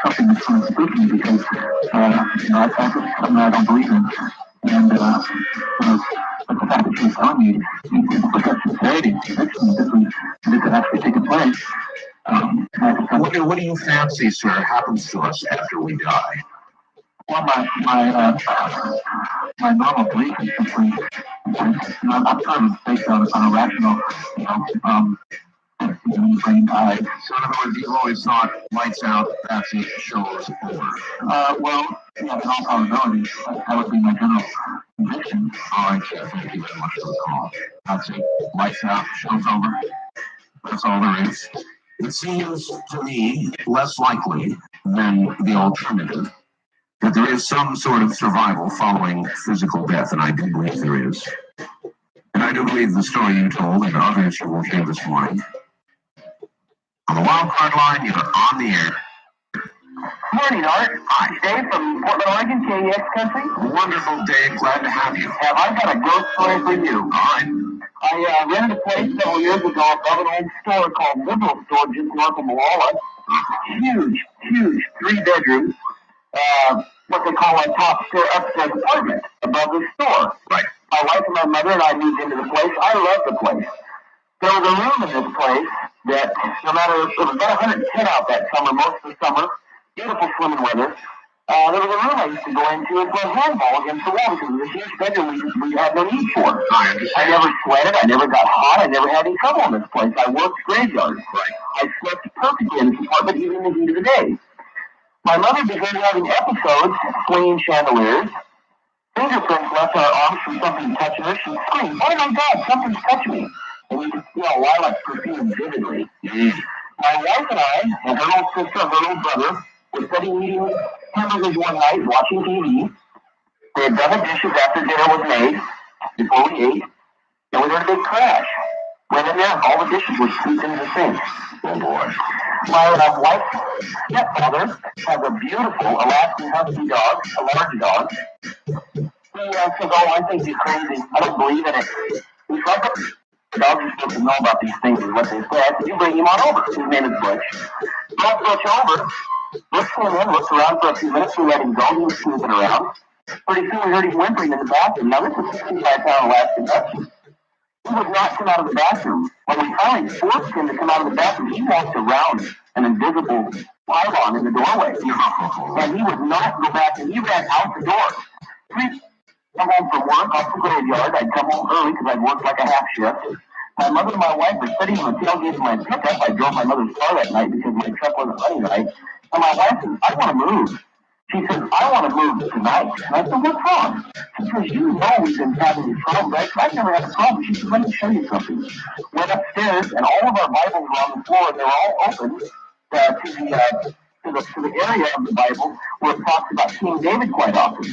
something that's kind of spooky me because that's something I don't believe in, and but the fact that she was telling me with that sincerity, this had actually taken place.
What do you fancy, sir, happens to us after we die?
Well, my normal belief is simply, I'm sort of based on a rational, brain died.
So in other words, you've always thought, lights out, that's it, show's over.
Well, in all probability, that would be my general conviction.
All right, Jeff, thank you very much for the call. That's it, lights out, show's over. That's all there is. It seems to me less likely than the alternative that there is some sort of survival following physical death, and I do believe there is. And I do believe the story you told and others you will hear this morning. On the wild card line, you're on the air.
Morning, Art. Hi. Dave from Portland, Oregon, KEX Country.
Wonderful, Dave. Glad to have you.
I've got a ghost story for you.
All right.
I rented a place several years ago above an old store called Liberal Store just north of Malala. Huge, 3 bedrooms. What they call a upstairs apartment above the store.
Right.
My wife and my mother and I moved into the place. I love the place. There was a room in this place that no matter, it was about 110 out that summer, most of the summer, beautiful swimming weather. There was a room I used to go into and play handball against the wall because it was a huge bedroom we had no need for. I never sweated, I never got hot, I never had any trouble in this place. I worked graveyard.
Right.
I slept perfectly in this apartment even in the heat of the day. My mother began having episodes, swinging chandeliers, fingerprints left on her arms from something touching her. She screamed, "Oh my God, something's touching me!" And we could smell lilac perfume vividly. My wife and I, and her little sister and her little brother, were sitting eating hamburgers one night, watching TV. We had done the dishes after dinner was made, before we ate, and we heard a big crash. Went in there, and all the dishes were scooped into the sink. Oh boy. My wife's stepfather has a beautiful Alaskan Husky dog, a large dog.
guy says, "Oh, I think he's crazy. I don't believe in it." He's like, "The dogs are supposed to know about these things," is what they say. I said, "You bring him on over." His name is Butch. Brought Butch over. Butch came in, looked around for a few minutes. We let him go. He was snooping around. Pretty soon we heard him whimpering in the bathroom. Now, this is a 65-pound Alaskan Husky. He would not come out of the bathroom. When we finally forced him to come out of the bathroom, he walked around an invisible pylon in the doorway. And he would not go back, and he ran out the door. We'd come home from work off the graveyard. I'd come home early because I'd worked like a half shift. My mother and my wife were sitting in the tailgate of my pickup. I drove my mother's car that night because my truck wasn't running right. And my wife said, "I want to move." She says, "I want to move tonight." And I said, "What's wrong?" She says, "You know we've been having these problems." I said, "I've never had a problem." She said, "Let me show you something." Went upstairs, and all of our Bibles were on the floor, and they were all open to the area of the Bible where it talks about King David quite often.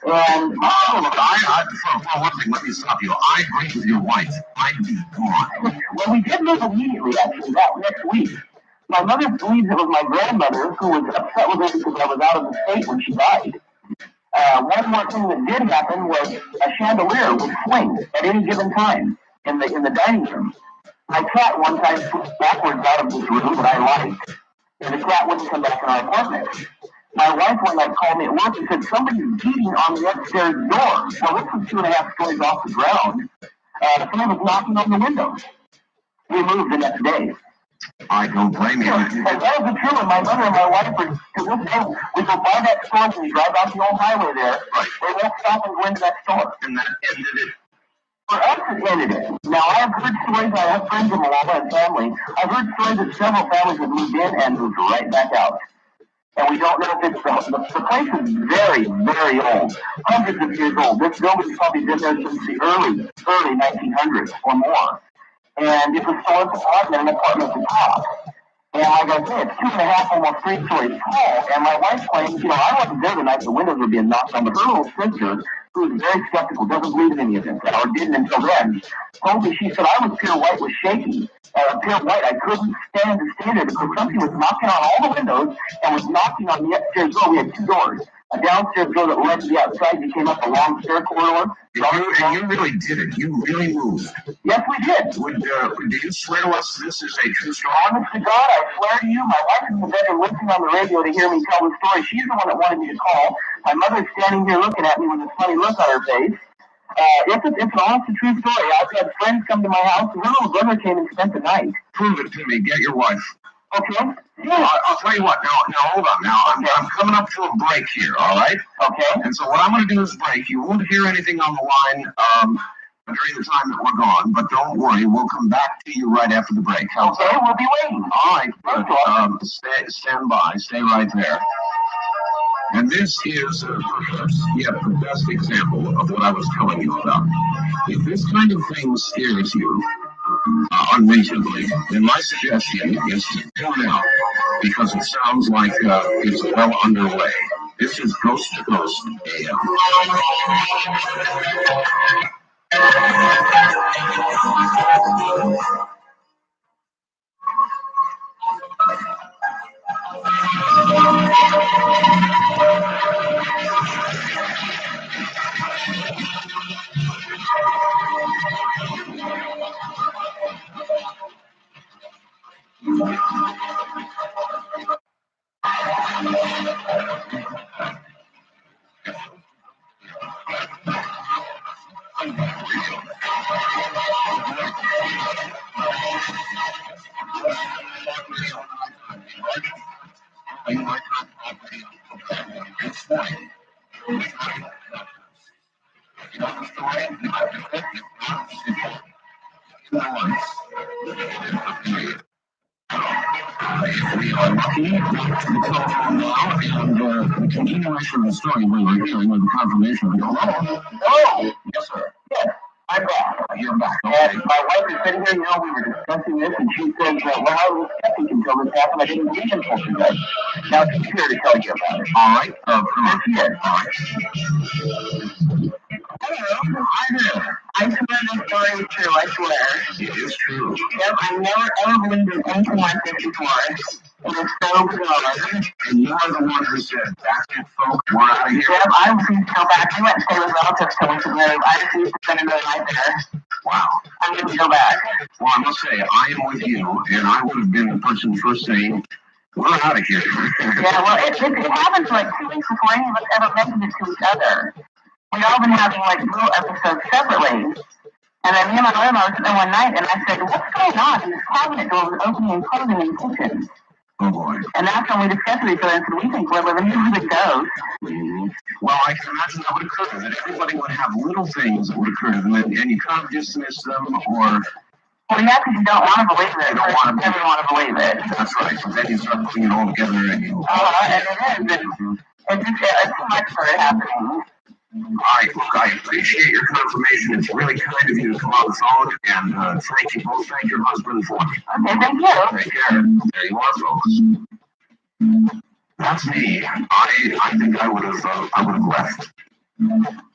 And
for one thing, let me stop you. I agree with your wife. I'd be gone.
well, we did move immediately, actually, that next week. My mother believes it was my grandmother who was upset with her because I was out of the state when she died. One more thing that did happen was a chandelier would swing at any given time in the dining room. My cat one time flew backwards out of this room that I liked, and the cat wouldn't come back in our apartment. My wife one night called me at work and said, "Somebody's beating on the upstairs door." Well, this was 2.5 stories off the ground. Somebody was knocking on the window. We moved the next day.
I don't blame you.
And that was the truth. And my mother and my wife were, to this day, we go by that store and we drive out the old highway there.
Right.
They won't stop and go into that store.
And that ended it.
For us, it ended it. Now, I have heard stories, I have friends in Malala and family. I've heard stories that several families have moved in and moved right back out. And we don't know if it's the place is very, very old. Hundreds of years old. This building's probably been there since the early 1900s or more. And it's a storage apartment, an apartment at the top. And like I said, it's 2.5, almost 3 stories tall. And my wife claims, I wasn't there the night the windows were being knocked on, but her little sister, who is very skeptical, doesn't believe in any of this, or didn't until then, told me, she said, I was pure white was shaky. Pure white, I couldn't stand to stay there because something was knocking on all the windows and was knocking on the upstairs door. We had 2 doors. A downstairs door that led to the outside. You came up a long stair corridor.
And you really did it. You really moved.
Yes, we did.
Do you swear to us this is a true story?
Honest to God, I swear to you, my wife is in bed and listening on the radio to hear me tell the story. She's the one that wanted me to call. My mother's standing here looking at me with a funny look on her face. It's an honest and true story. I've had friends come to my house. Her little brother came and spent the night.
Prove it to me. Get your wife.
Okay. Yeah.
I'll tell you what. Now hold on. Now I'm coming up to a break here. All right.
Okay.
And so what I'm going to do is break. You won't hear anything on the line during the time that we're gone. But don't worry. We'll come back to you right after the break. How's
Okay.
that?
We'll be waiting.
All right. Good. Stand by. Stay right there. And this is the best example of what I was telling you about. If this kind of thing scares you unreasonably, then my suggestion is to tune out because it sounds like it's well underway. This is Coast to Coast AM. We are lucky to come now, and the continuation of the story we were hearing with the confirmation of the
Hello.
Yes, sir.
Yes. I'm back.
You're back.
And
Okay.
my wife is sitting here, we were discussing this, and she says, well, I was skeptic until this happened. I didn't believe until today. Now she's here to tell you about it.
All right.
Yes.
All right.
Hello.
Hi there.
I swear this story is true, I swear.
It is true.
Yep, I never ever believed in anything like this before. It was so bizarre.
And you are the one who said, that's it, folks, we're out of here.
Yep, I refused to go back. We went and stayed with relatives till we could move. I refused to spend another night there.
Wow.
I need to go back.
Well, I must say, I am with you, and I would have been the person first saying, we're out of here.
Yeah, well, it happened for like 2 weeks before any of us ever mentioned it to each other. We'd all been having like little episodes separately. And then me and my mother were sitting there one night, and I said, what's going on? And this cabinet door was opening and closing in the kitchen.
Oh, boy.
And that's when we discussed with each other and said, we think we're living through the ghost.
Mm-hmm. Well, I can imagine that would occur, that everybody would have little things that would occur to them, and you kind of dismiss them, or...
Well, yeah, because you don't want to believe it.
You don't want to
never want to believe it.
That's right. So then you start putting it all together, and you...
And it is. It's too much for it happening.
All right, look, I appreciate your confirmation. It's really kind of you to come on the phone, and thank you both. Thank your husband for me.
Okay, thank you.
Take care. There you are, folks. That's me. I think I would have left.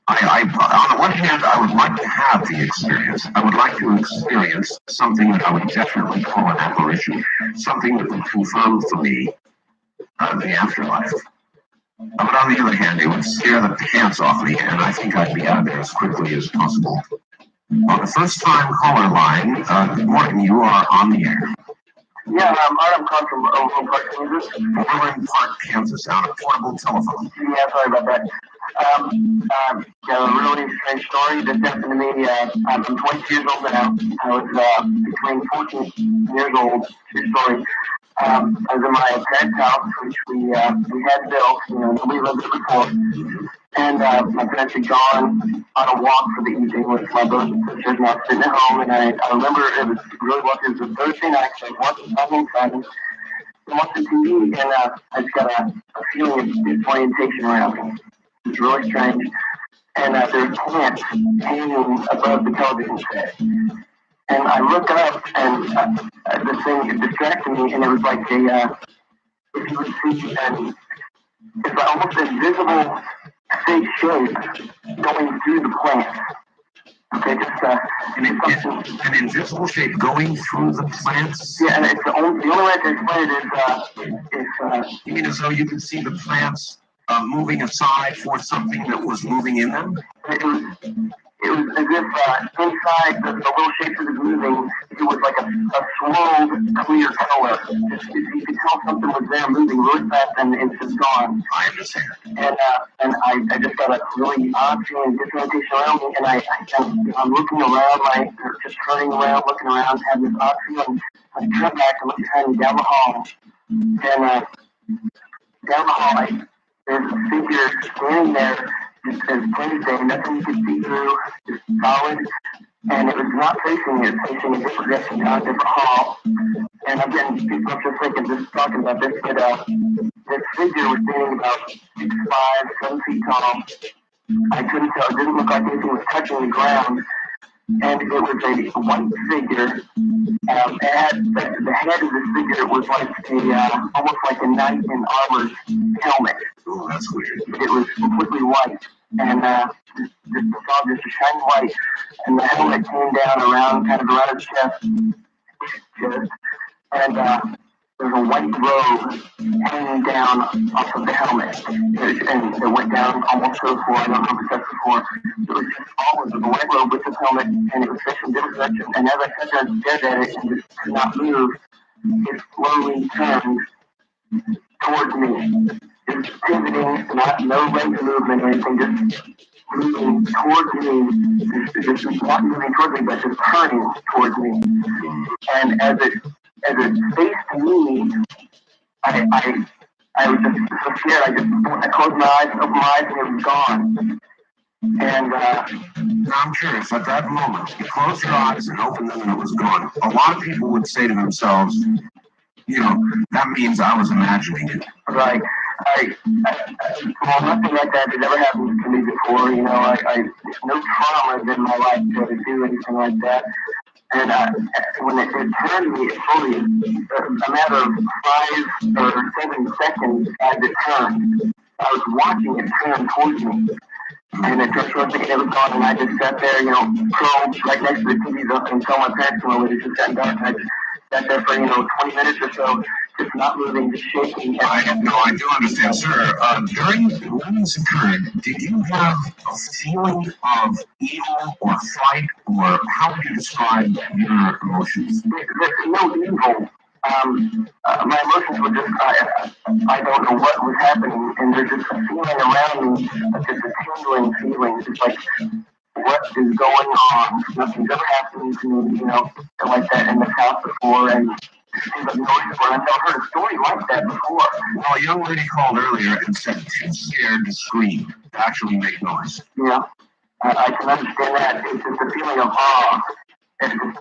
I on the one hand, I would like to have the experience. I would like to experience something that I would definitely call an apparition, something that would confirm for me the afterlife. But on the other hand, it would scare the pants off me, and I think I'd be out of there as quickly as possible. On the first-time caller line, good morning. You are on the air.
Yeah, I'm calling from Overland Park, Kansas.
Overland Park, Kansas, on a portable telephone.
Yeah, sorry about that. A really strange story that happened to me. I'm 22 years old now. I was between 14 years old. True story. I was in my parents' house, which we had built. We lived there before. And my parents had gone on a walk for the evening with my brothers and sisters, and I was sitting at home. And I remember it was a Thursday night. So I was watching Simon Simon. I watched the TV, and I just got a feeling of disorientation around me. It was really strange. And there were plants hanging above the television set. And I looked up, and the thing distracted me, and it was like if you would see, it's like almost an invisible fake shape going through the plants. Okay, just
an invisible shape going through the plants?
Yeah, and it's the only way I can explain it is
you mean as though you could see the plants moving aside for something that was moving in them?
It was as if inside the little shapes that was moving, it was like a swirled, clear color. You could tell something was there moving really fast and it's just gone.
I understand.
And I just got a really odd feeling, disorientation around me, and I'm looking around, just turning around, looking around, having this odd feeling. I turn back and look behind me down the hall, and down the hall, there's a figure standing there. Just as plain as day, nothing you could see through, just solid, and it was not facing it, facing a different direction down a different hall. And again, people are just thinking, just talking about this, but this figure was standing about 6'5", 7 feet tall. I couldn't tell, it didn't look like anything was touching the ground, and it was a white figure. The head of this figure was like almost like a knight in armor helmet.
Oh, that's weird.
It was completely white, and just a shiny white, and the helmet came down around his chest, and there's a white robe hanging down off of the helmet, and it went down almost to the floor. I don't know if it's before. It was just all of the white robe with the helmet, and it was facing different direction. And as I sat there and stared at it and just could not move, it slowly turned towards me. Just pivoting, no leg movement or anything, just moving towards me, just not moving towards me, but just turning towards me. And as it faced me, I was just so scared. I closed my eyes, opened my eyes, and it was gone. And
now I'm curious, at that moment, you closed your eyes and opened them and it was gone. A lot of people would say to themselves, that means I was imagining it.
Right. Well, nothing like that had ever happened to me before. No traumas in my life to do anything like that. And when it turned me, it fully, a matter of 5 or 7 seconds as it turned, I was watching it turn towards me. And it just wasn't, it was gone, and I just sat there, curled right next to the TV until my parents came over. It just got dark, and I just sat there for, 20 minutes or so, just not moving, just shaking.
I do understand, sir. When this occurred, did you have a feeling of evil or fright, or how would you describe your emotions?
There's no evil. My emotions were just, I don't know what was happening, and there's just a feeling around me, just a tingling feeling, just like, what is going on? Nothing's ever happened to me, like that in this house before, and it seems like noise before. I've never heard a story like that before.
Well, a young lady called earlier and said too scared to scream, to actually make noise.
Yeah, I can understand that. It's just a feeling of awe. It's just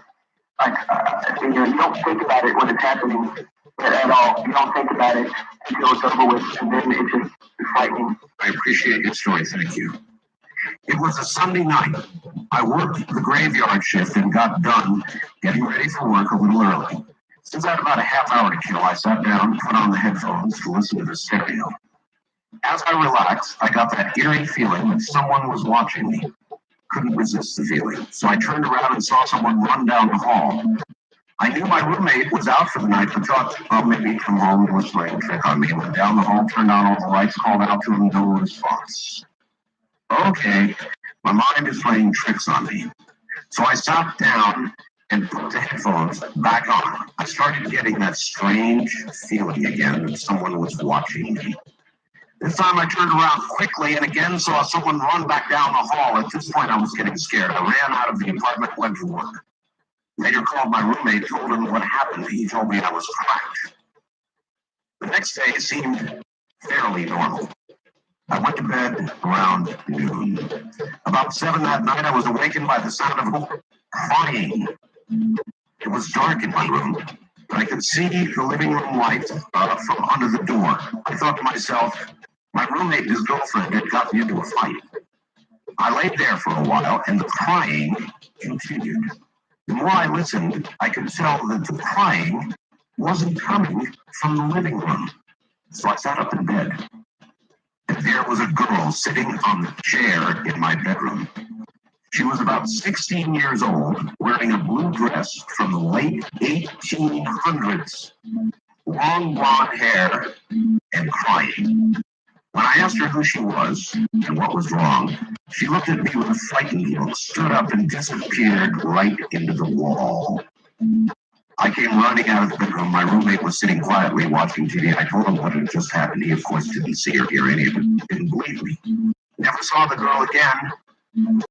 like, you don't think about it when it's happening at all. You don't think about it until it's over with, and then it's just frightening.
I appreciate your story, thank you. It was a Sunday night. I worked the graveyard shift and got done getting ready for work a little early. Since I had about a half hour to kill, I sat down, put on the headphones to listen to the stereo. As I relaxed, I got that eerie feeling that someone was watching me. Couldn't resist the feeling, so I turned around and saw someone run down the hall. I knew my roommate was out for the night, but thought, well, maybe he'd come home and was playing a trick on me. Went down the hall, turned on all the lights, called out to him, no response. Okay, my mind is playing tricks on me. So I sat down and put the headphones back on. I started getting that strange feeling again that someone was watching me. This time I turned around quickly and again saw someone run back down the hall. At this point I was getting scared. I ran out of the apartment, went to work. Later called my roommate, told him what happened. He told me I was cracked. The next day seemed fairly normal. I went to bed around noon. About 7 that night, I was awakened by the sound of crying. It was dark in my room, but I could see the living room light from under the door. I thought to myself, my roommate and his girlfriend had gotten into a fight. I laid there for a while, and the crying continued. The more I listened, I could tell that the crying wasn't coming from the living room. So I sat up in bed. And there was a girl sitting on the chair in my bedroom. She was about 16 years old, wearing a blue dress from the late 1800s, long blonde hair, and crying. When I asked her who she was and what was wrong, she looked at me with a frightened look, stood up, and disappeared right into the wall. I came running out of the bedroom. My roommate was sitting quietly watching TV. I told him what had just happened. He, of course, didn't see or hear any of it. Didn't believe me. Never saw the girl again.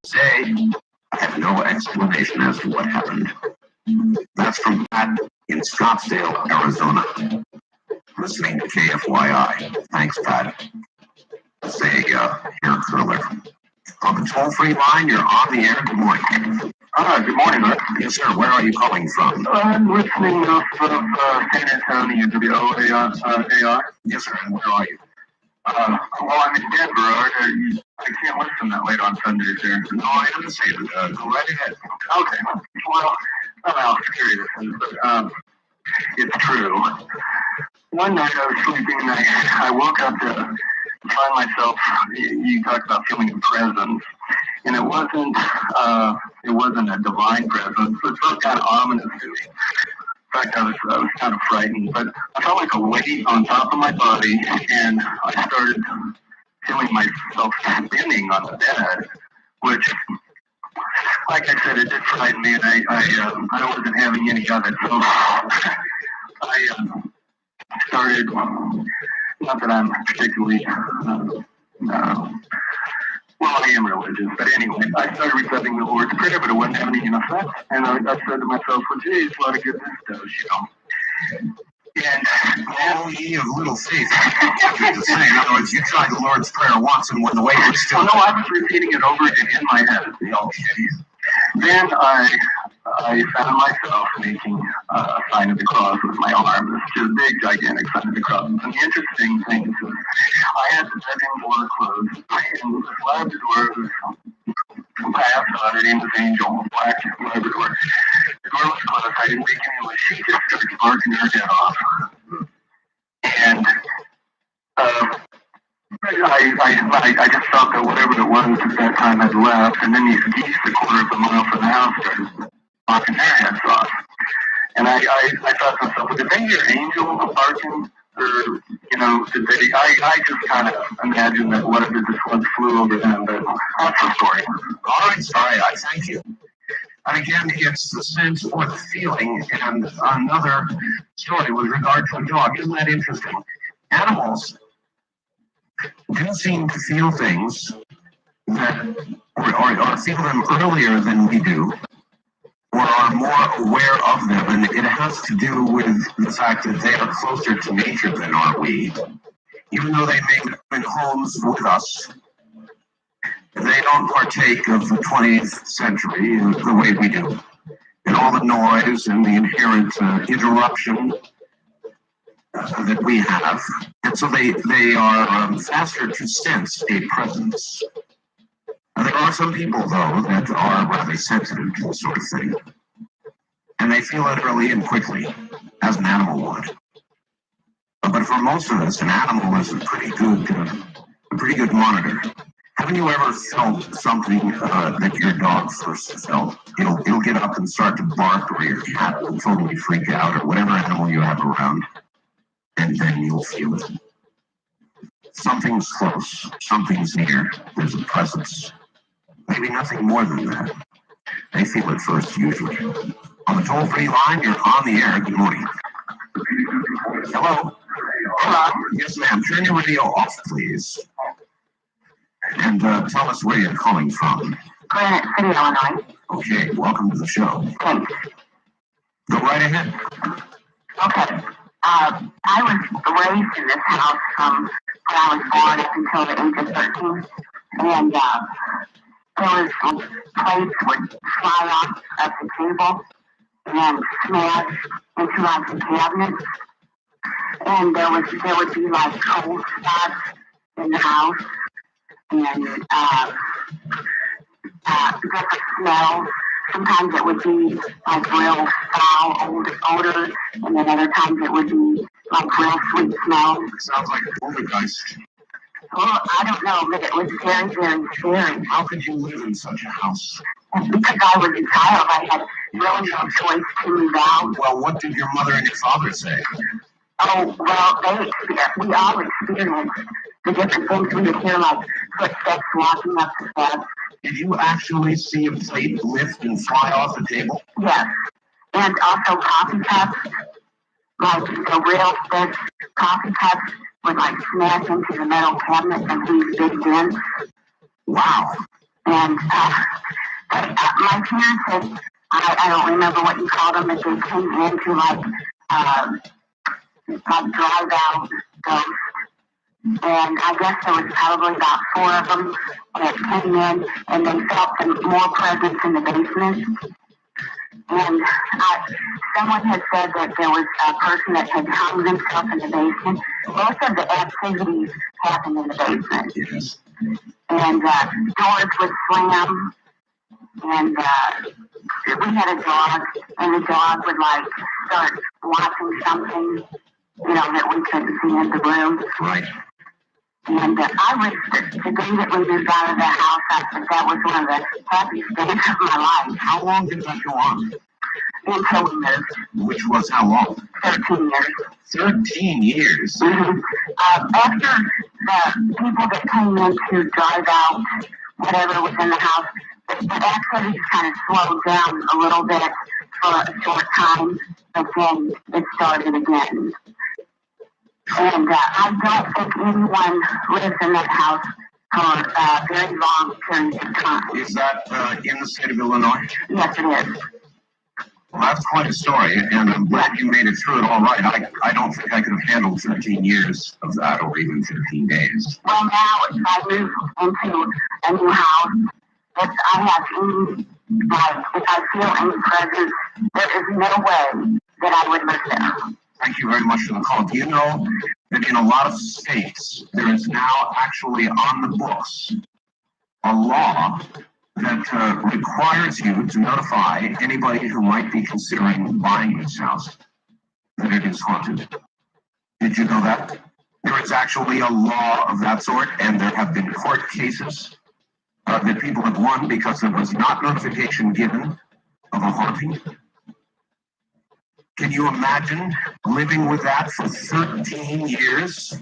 Say, I have no explanation as to what happened. That's from Pat in Scottsdale, Arizona. Listening to KFYI. Thanks, Pat. Say, hair curler. On the toll-free line, you're on the air. Good morning.
Good morning, Mark.
Yes, sir. Where are you calling from?
I'm listening off of San Antonio, WOAR.
Yes, sir. And where are you?
Well, I'm in Denver. I can't listen that late on Sundays here.
No, I understand. Go right ahead.
Okay. Well, I don't know how scary this is, but it's true. One night I was sleeping and I woke up to find myself, you talked about feeling a presence, and it wasn't a divine presence, it felt kind of ominous to me. In fact, I was kind of frightened, but I felt like a weight on top of my body, and I started feeling myself spinning on the bed, which, like I said, it did frighten me, and I wasn't having any of it, so I started, not that I'm particularly, well, I am religious, but anyway, I started reciting the Lord's Prayer, but it wasn't having any effect. And I said to myself, well, geez, a lot of good this does, And
oh, ye of little faith. To say, in other words, you tried the Lord's Prayer once, and when the weight was still...
No, I was repeating it over again in my head.
Okay.
Then I found myself making a sign of the cross with my arm. This just big, gigantic sign of the cross. And the interesting thing is, I had the bedroom door closed, and this Labrador was passed on. Her name was Angel, black Labrador. The door was closed. I didn't make any noise. She just started barking her head off. And I just felt that whatever it was at that time had left, and then these geese a quarter of a mile from the house started barking their heads off. And I thought to myself, did they hear angels barking? Or, did they, I just kind of imagined that what if it just flew over them, but that's the story.
All right, sorry, I thank you. And again, it's the sense or the feeling. And another story with regard to a dog. Isn't that interesting? Animals do seem to feel things that, or feel them earlier than we do, or are more aware of them. And it has to do with the fact that they are closer to nature than are we. Even though they may live in homes with us, they don't partake of the 20th century the way we do. And all the noise and the inherent interruption that we have. And so they are faster to sense a presence. Now, there are some people, though, that are rather sensitive to this sort of thing. And they feel it early and quickly, as an animal would. But for most of us, an animal is a pretty good monitor. Haven't you ever felt something that your dog first felt? It'll get up and start to bark, or your cat will totally freak out, or whatever animal you have around, and then you'll feel it. Something's close, something's near, there's a presence. Maybe nothing more than that. They feel it first, usually. On the toll-free line, you're on the air. Good morning. Hello?
Hello?
Yes, ma'am. Turn your radio off, please. And tell us where you're calling from.
Granite City, Illinois.
Okay, welcome to the show.
Thanks.
Go right ahead.
Okay. I was raised in this house from when I was born up until the age of 13. And there was plates would fly off the table and smash into like the cabinets. And there would be like cold spots in the house. And different smells. Sometimes it would be like real foul odor, and then other times it would be like real sweet smells.
Sounds like a poltergeist.
Well, I don't know, but it was very, very scary.
How could you live in such a house?
Because I was a child, I had really no choice to move out.
Well, what did your mother and your father say?
Oh, well, we all experienced the different things. We would hear like footsteps walking up the steps.
Did you actually see a plate lift and fly off the table?
Yes. And also coffee cups, like the real thick coffee cups would like smash into the metal cabinets and leave big dents.
Wow.
And my parents had, I don't remember what you call them, but they came into like drive out ghosts. And I guess there was probably about 4 of them that came in, and they felt more presence in the basement. And someone had said that there was a person that had hung themselves in the basement. Most of the activities happened in the basement.
Yes.
And doors would slam, and we had a dog, and the dog would like start watching something, that we couldn't see in the room.
Right.
And I was, the day that we moved out of the house, I think that was one of the happiest days of my life.
How long did that go on?
Until we moved.
Which was how long?
13 years.
13 years?
Mm-hmm. After the people that came in to drive out whatever was in the house, the activities kind of slowed down a little bit for a short time, but then it started again. And I don't think anyone lives in that house for very long periods of time.
Is that in the state of Illinois?
Yes, it is.
Well, that's quite a story, and I'm glad you made it through it all right. I don't think I could have handled 13 years of that, or even 13 days.
Well, now if I move into a new house, if I have any, if I feel any presence, there is no way that I would live there.
Thank you very much for the call. Do you know that in a lot of states, there is now actually on the books a law that requires you to notify anybody who might be considering buying this house that it is haunted? Did you know that? There is actually a law of that sort, and there have been court cases that people have won because there was not notification given of a haunting. Can you imagine living with that for 13 years?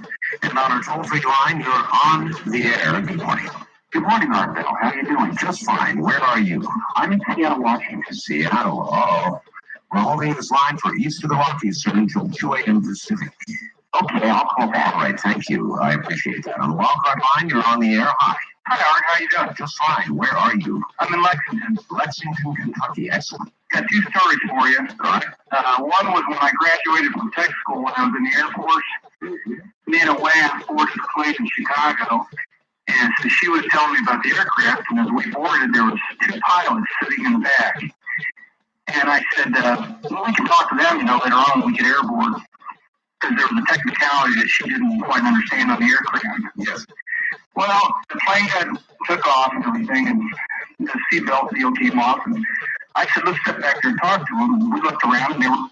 And on our toll-free line, you're on the air. Good morning. Good morning, Art Bell. How are you doing? Just fine. Where are you? I'm in Seattle, Washington. Seattle. Oh. We're holding this line for East of the Rockies, sir, until 2 a.m. Pacific. Okay, I'll call back. All right, thank you. I appreciate that. On the wildcard line, you're on the air. Hi. Hi, Art. How are you doing? Just fine. Where are you? I'm in Lexington. Lexington, Kentucky. Excellent. Got two stories for you. All right. One was when I graduated from tech school when I was in the Air Force. Me and a WAF boarded a plane in Chicago. And so she was telling me about the aircraft, and as we boarded, there was two pilots sitting in the back. And I said, well, we can talk to them, later on when we get airborne. Because there was a technicality that she didn't quite understand on the aircraft. Yes. Well, the plane took off and everything, and the seatbelt deal came off. And I said, let's step back there and talk to them. And we looked around, and they were...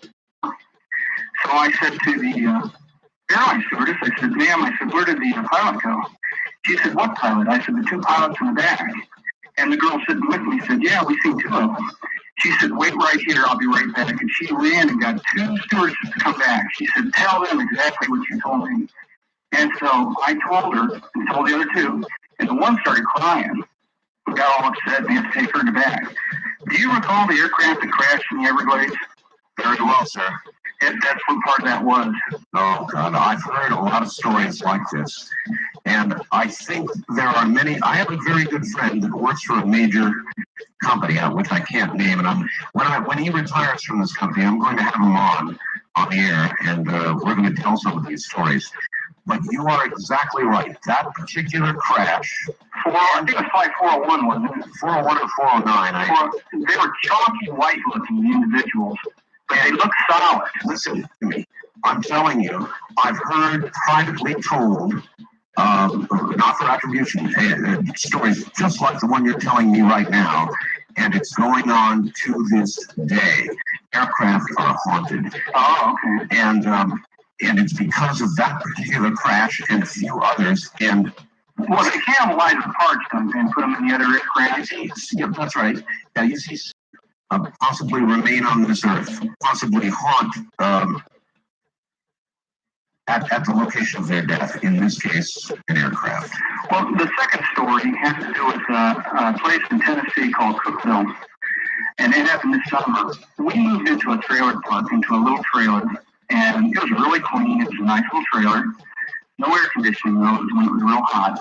So I said to the airline stewardess, I said, ma'am, I said, where did the pilot go? She said, what pilot? I said, the two pilots in the back. And the girl sitting with me said, yeah, we see two of them. She said, wait right here, I'll be right back. And she ran and got two stewardesses to come back. She said, tell them exactly what you told me. And so I told her and told the other two, and the one started crying. We got all upset and they had to take her to back. Do you recall the aircraft that crashed in the Everglades? Very well, sir. And that's what part of that was. Oh, God, I've heard a lot of stories like this. And I think there are many. I have a very good friend that works for a major company, which I can't name. And when he retires from this company, I'm going to have him on the air, and we're going to tell some of these stories. But you are exactly right. That particular crash. I think it was Flight 401, wasn't it? 401 or 409. They were chalky white-looking individuals, but they look solid. Listen to me. I'm telling you, I've heard privately told, not for attribution, stories just like the one you're telling me right now, and it's going on to this day. Aircraft are haunted. Oh, okay. And it's because of that particular crash and a few others. And well, they cannibalize the parts and put them in the other aircraft. Yeah, that's right. Now you see, possibly remain on this earth, possibly haunt at the location of their death. In this case, an aircraft. Well, the second story has to do with a place in Tennessee called Cookville, and it happened this summer. We moved into a trailer park, into a little trailer. And it was really clean. It was a nice little trailer. No air conditioning, though. It was when it was real hot.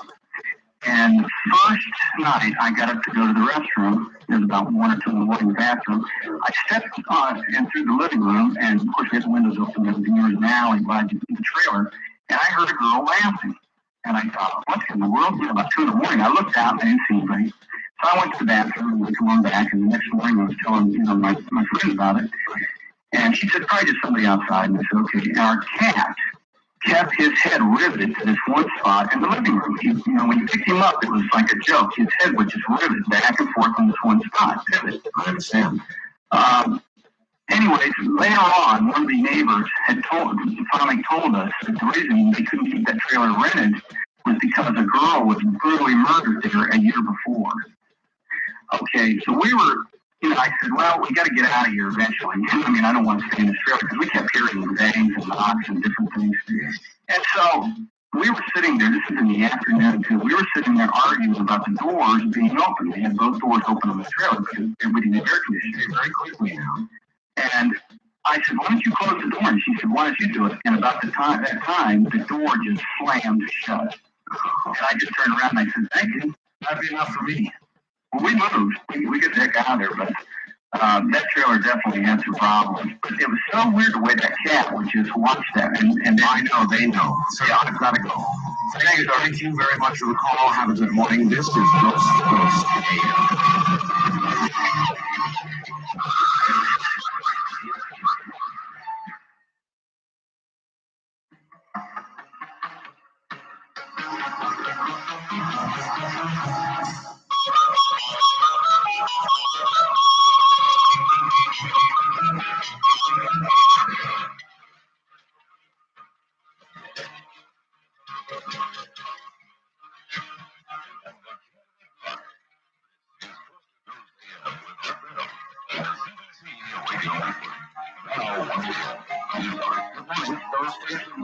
And the first night I got up to go to the restroom, it was about 1 or 2 in the morning, the bathroom. I stepped in through the living room, and of course we had the windows open, and there was an alley by the trailer, and I heard a girl laughing. And I thought, what in the world? About 2 in the morning, I looked out, and I didn't see anybody. So I went to the bathroom, and we come on back, and the next morning I was telling my friend about it. And she said, probably just somebody outside. And I said, okay. And our cat kept his head riveted to this one spot in the living room. When you picked him up, it was like a joke. His head was just riveted back and forth in this one spot. I understand. Anyways, later on, one of the neighbors had finally told us that the reason they couldn't keep that trailer rented was because a girl was brutally murdered there a year before. Okay, so we were... I said, well, we got to get out of here eventually. I don't want to stay in this trailer because we kept hearing bangs and knocks and different things. And so we were sitting there. This is in the afternoon, too. We were sitting there arguing about the doors being open. They had both doors open on the trailer because everybody had air conditioning very quickly now. And I said, why don't you close the door? And she said, why don't you do it? And about that time, the door just slammed shut. And I just turned around and I said, thank you. That'd be enough for me. Well, we moved. We got the heck out of there, but that trailer definitely had some problems. But it was so weird the way that cat would just watch that. And I know, they know. So yeah, I've got to go. Thank you very much for the call. Have a good morning. This is Ghost AM. Good morning.